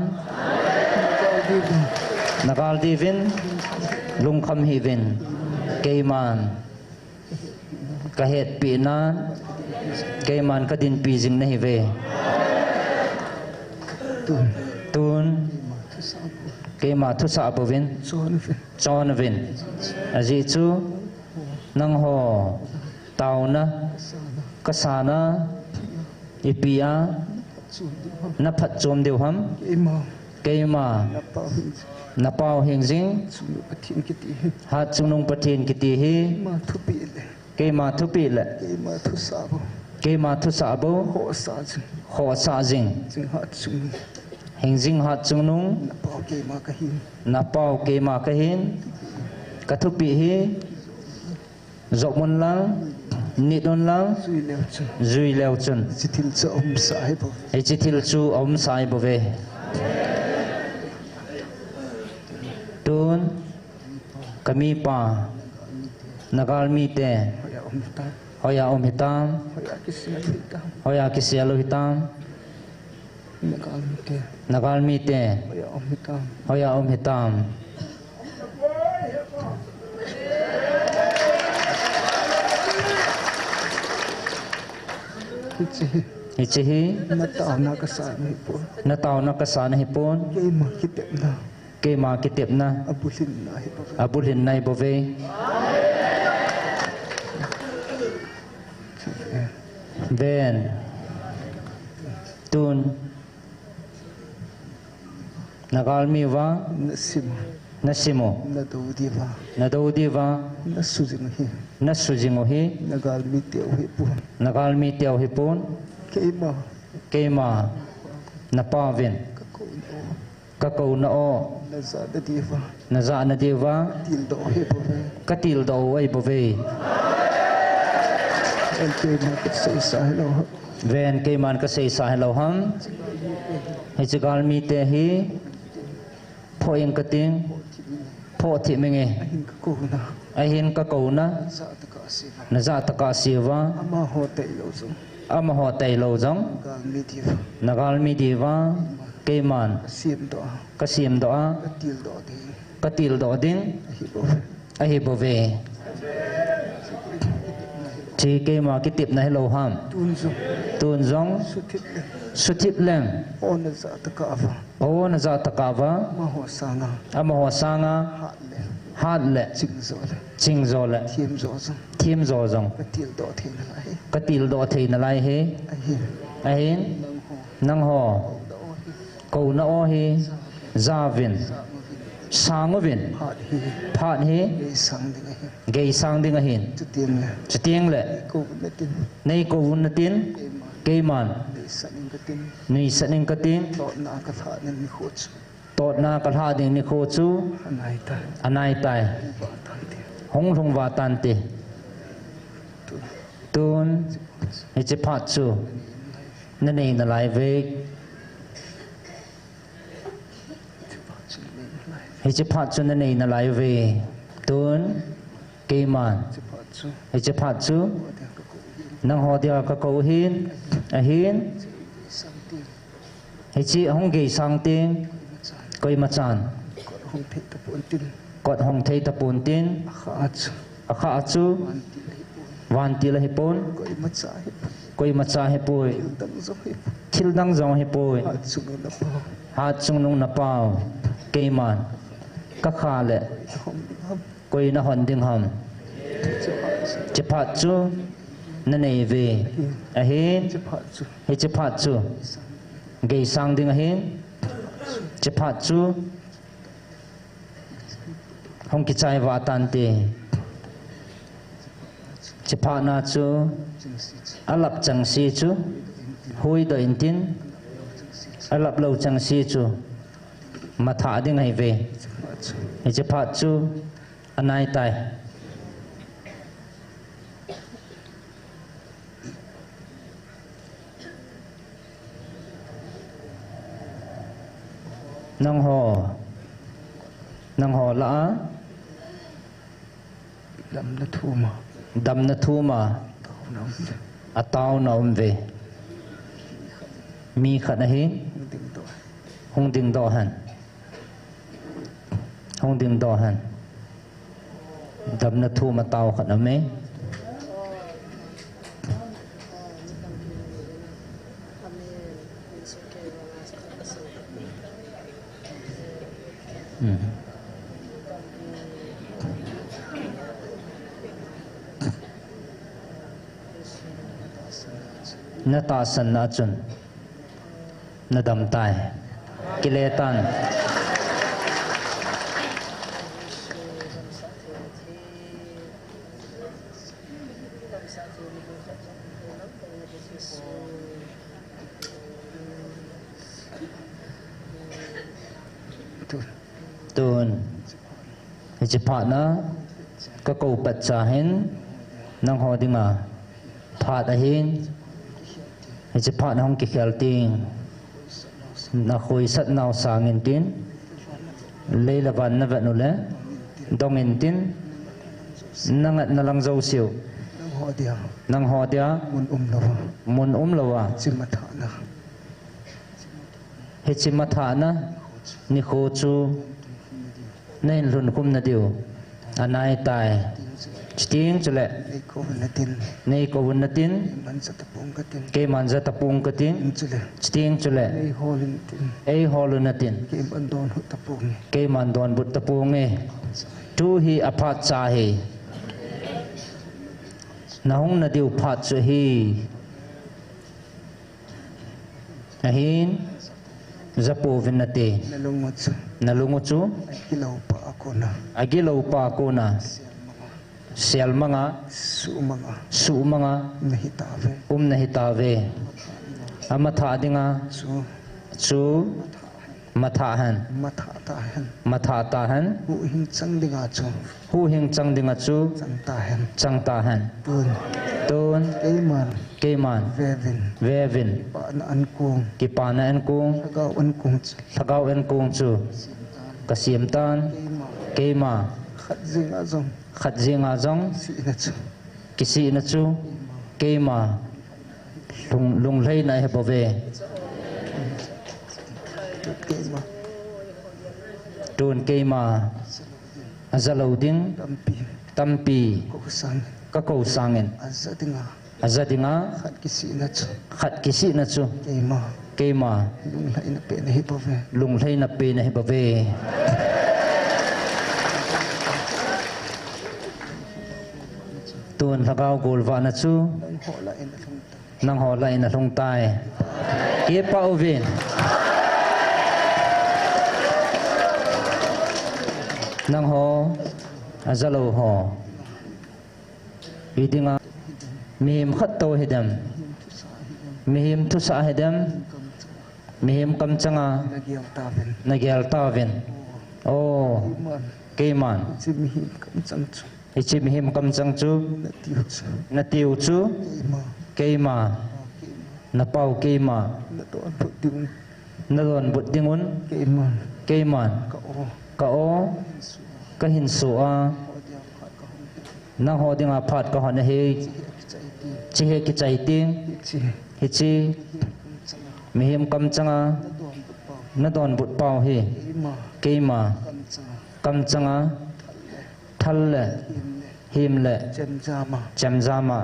nagal de vin lung kham hi vin ke man ka het pi na ke man ka din pi jing nahi ve tun ke ma thu sa bovin chon vin aji chu nang ho tau na kasana ipia na phat chom deu ham ke ma na pau hing jing ha chunung pathin kiti hi ke ma thu pi le ke ma thu sa bo ho sa jing hình dinh hạt chung nung na pau ke ma ka hin ka thu pi hi zok mon lang ni don lang zui leo chun chitil chu sai bo e chitil chu sai bo ve tun kami pa nagal mi te hoya hitam hoya kisialo hitam nagal mi te hoya hitam ichi na tau na kasan hi pon ke ma kitep na abulin nai bove ben tun nagal mi wa nasimo na do diva na sujingo hi nagal mi teo hi pon ke ma na pavin ka ko na o na za na diva ka til do ai bove ven ke man ka sei sa hello ham he chigal mi te hi phoing ka ting pho thi menge ai hin ka ko na na za ta ka siwa ama ho tai lo jong nagal mi diva ke man ka sim do a ka til do ding ai hi bove chi ke ma ki tip na hello ham tun zong suthip leng ona za ta ka va ama ho sanga hat le ching zo le thim zo zong ka til do the na lai he ahin nang ho ko na o hi zavin sangovin phat hi gei sang ding a hin chutieng le nei ko un na tin ke man nei saning ka tin tot na ka tha ding ni kho chu anai tai hong thong wa tan ti tun hi che phat chu na nei na lai ve hi che phat chu na nei na lai ve tun ke man hi che phat chu nang ho dia ka ko hin a hin hi chi hong ge sang ting koi ma chan kot hong thei ta pun tin a kha chu wan ti la hi pon koi ma cha hi poi thil dang zong hi poi ha chung nung na pau ke man ka kha le koi na hon ding ham che phat chu na nei ve ahin che phat chu he che phat chu ge sang ding ahin che phat chu hong ki chai wa tan te che phat na chu alap chang si chu hui do in tin alap lo chang si chu matha ding ai ve he che phat chu anai tai nang ho la lam na thu ma dam na thu ma nam ataw na ve mi khat na hi ding to hung ding do han dam na thu ma taw khat na me na ta san na chun na dam tai kiletan tun ji pha na ka ko pat cha hen nang ho dinga pha da hin ji pha na hong ki khel ting na khoi sat naw sang in tin le la van na va nu le dong in tin nangat na lang zo siu nang ho dia mun lawa chi ma tha na he chi ma tha na ni kho chu nei lun kum na diu anai tai Sting chule nei ko na tin ke manja tapung ka tin sting chule ei holun na tin ke man don but tapung e tu hi aphat cha hi na hong na diu phat chu hi ahin zapo vinate nalungu chu agilaw pa ako na sial mga su mga nahitave amatha dinga chu mathahan hu hing chang dinga chu chang tahan ton keman vevin kipana an kung thagaw an kung chu kasim tan kema khat zinga zong kisi na chu kema lung lei na he bove ton kema azalauding tampi ka ko sangin azadinga khat kisi na chu kema lung lei na pe na he bove tuan thagau gol va na chu nang ho la ina thong tai ke pa ovin nang ho azalo ho idinga mihim khat to hedam mihim thu sa hedam mihim kam changa nagyal tavin o keman ichi mihim kam chang chu na tiu chu keima na pau keima na don but dingun keiman ka o ka hin su a na ho dinga phat ka hon he chi he ki chai ting hi chi mihim kam changa na don but pau he keima kam changa thal le him le cham jama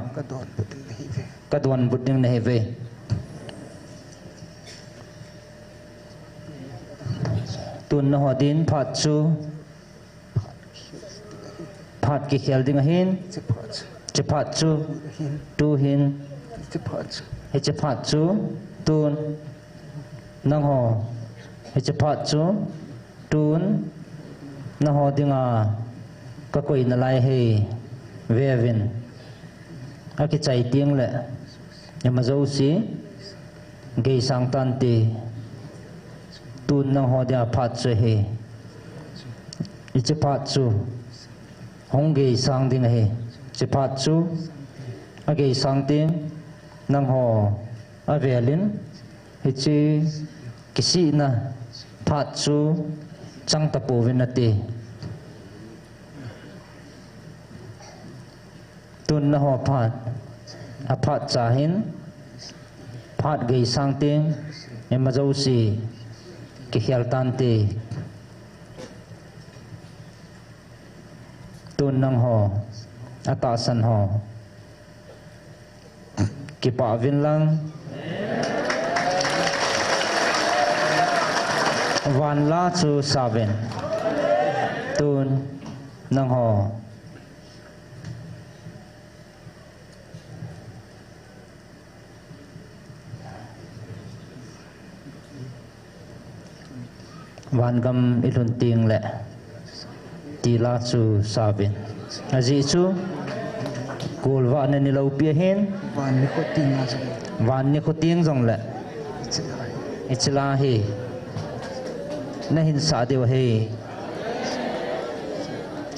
ka don but ding na he ve tun na hodin phat chu phat ki khel ding hin จะพัดจูตูหิน It's a part. เฮจะพัดจูตูนนังหอเฮจะพัดจูตูนนังหอดิงาก็คุยนลายเฮเววินอากิใจเตียงแหละยามาเจ้าสิเกยสังตันตีตูนนังหอดิงาพัดจูเฮอิจะพัดจูหงเกยสังดิงเฮจะพัดจูอาเกยสังติงนังหออาเวลินเฮจิกิสินะพัดจูจังตะปูวินาทีตุนนะหอพัดอภัดจาหินพัดเกยสังติงเอมาเจ้าสีกิเฮลตันตีตุนนังหออาตาสันหอกิปะวินลังวันลาจูซาเวนตุนนังหอวันกำอิลุนติงแหละตีลาจูซาเวนอาจิจูกูลวานนี่เราเปียเห็น One nicotine as well. วันนี้เขาเตียงจงแหละ It's a lie. อิจลาเฮน่าหินสาเดียวเฮ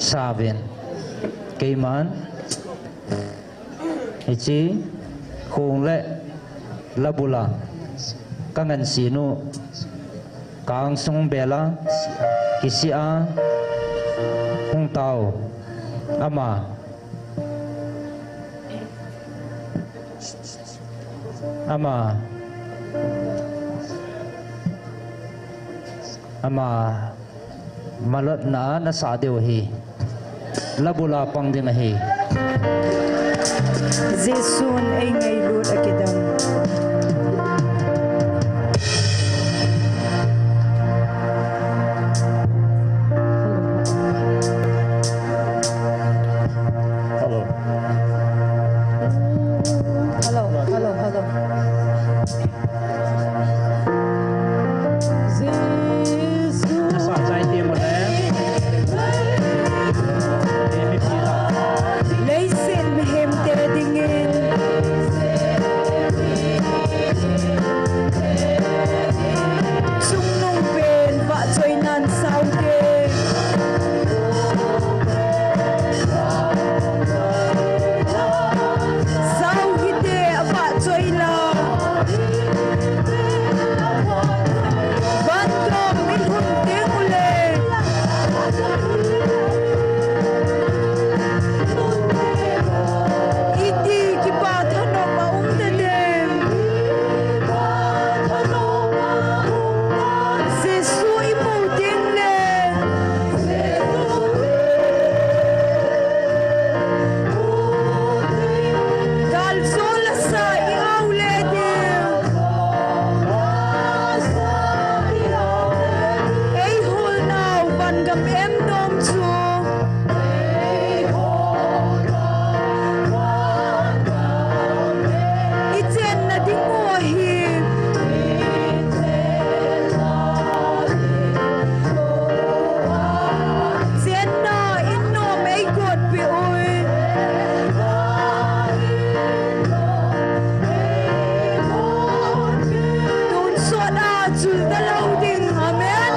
ซาเวนเกยมันไอจีคงและลาบุลากังเงินสีนูกางสงเบลากิซิอาหงเตาอามามาลดนาสาเดียวเฮลาบุลาปังดินเฮ Zesun ay ngaylod akidam. Hello. Hello. Zesun สะใจเตียงหมดแล้วไม่พีละ laysin mehem tedingin. Sungnong pen va choy nan saude. Sau hide va choy la. Bandom min hun tingule. Iti kipat hanok maumdadem. Zesu imuting le. Kalsola sa iawledim. Ay hul now bangam emdom chu. Iten na dinguahim. Sen na inom ay god piuy. Tun soda chul dalaw ding amen.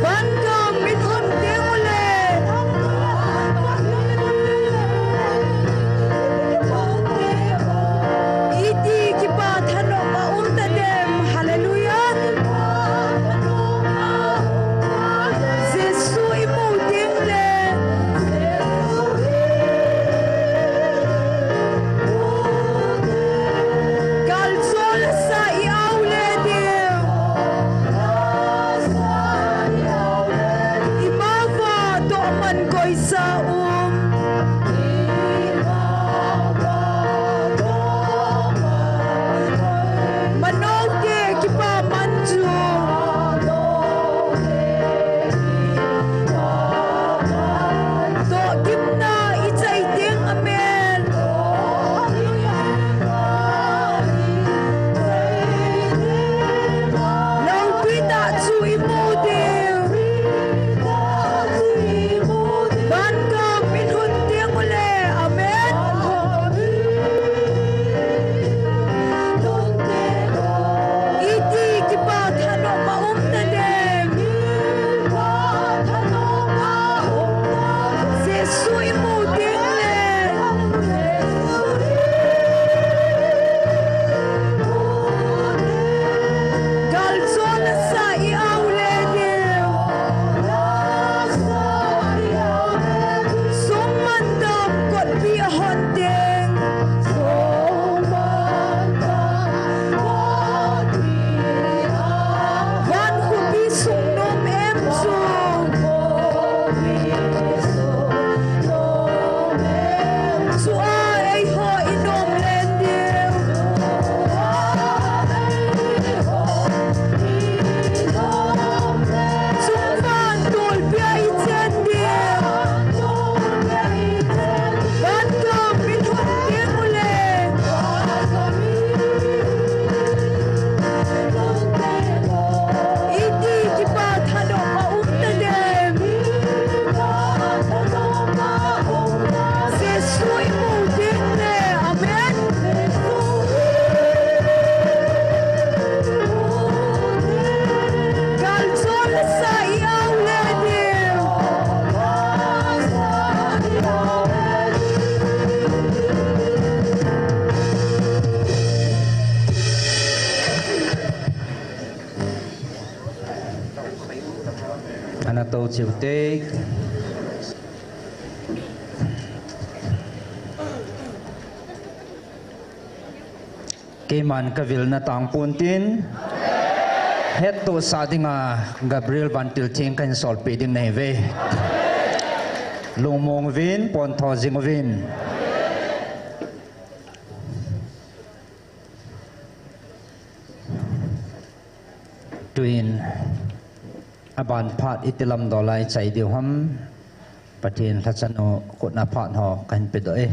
Bangam minhun ding ulit. Iti kipat hanok maumdadem. Hallelujah. Zesu imuting le. Kalsol sa iawledim. Imava doman ko'y sa Manog ke kipa manju. To gimna chiu te ke man ka vil na tang pun tin het to sa dinga Gabriel van til thing kan sol pe ding nei ve lung mong vin pon tho jing vin tuin aban phat itilam dolai chai diu ham pathin thachano ko na phat ho kan pe do e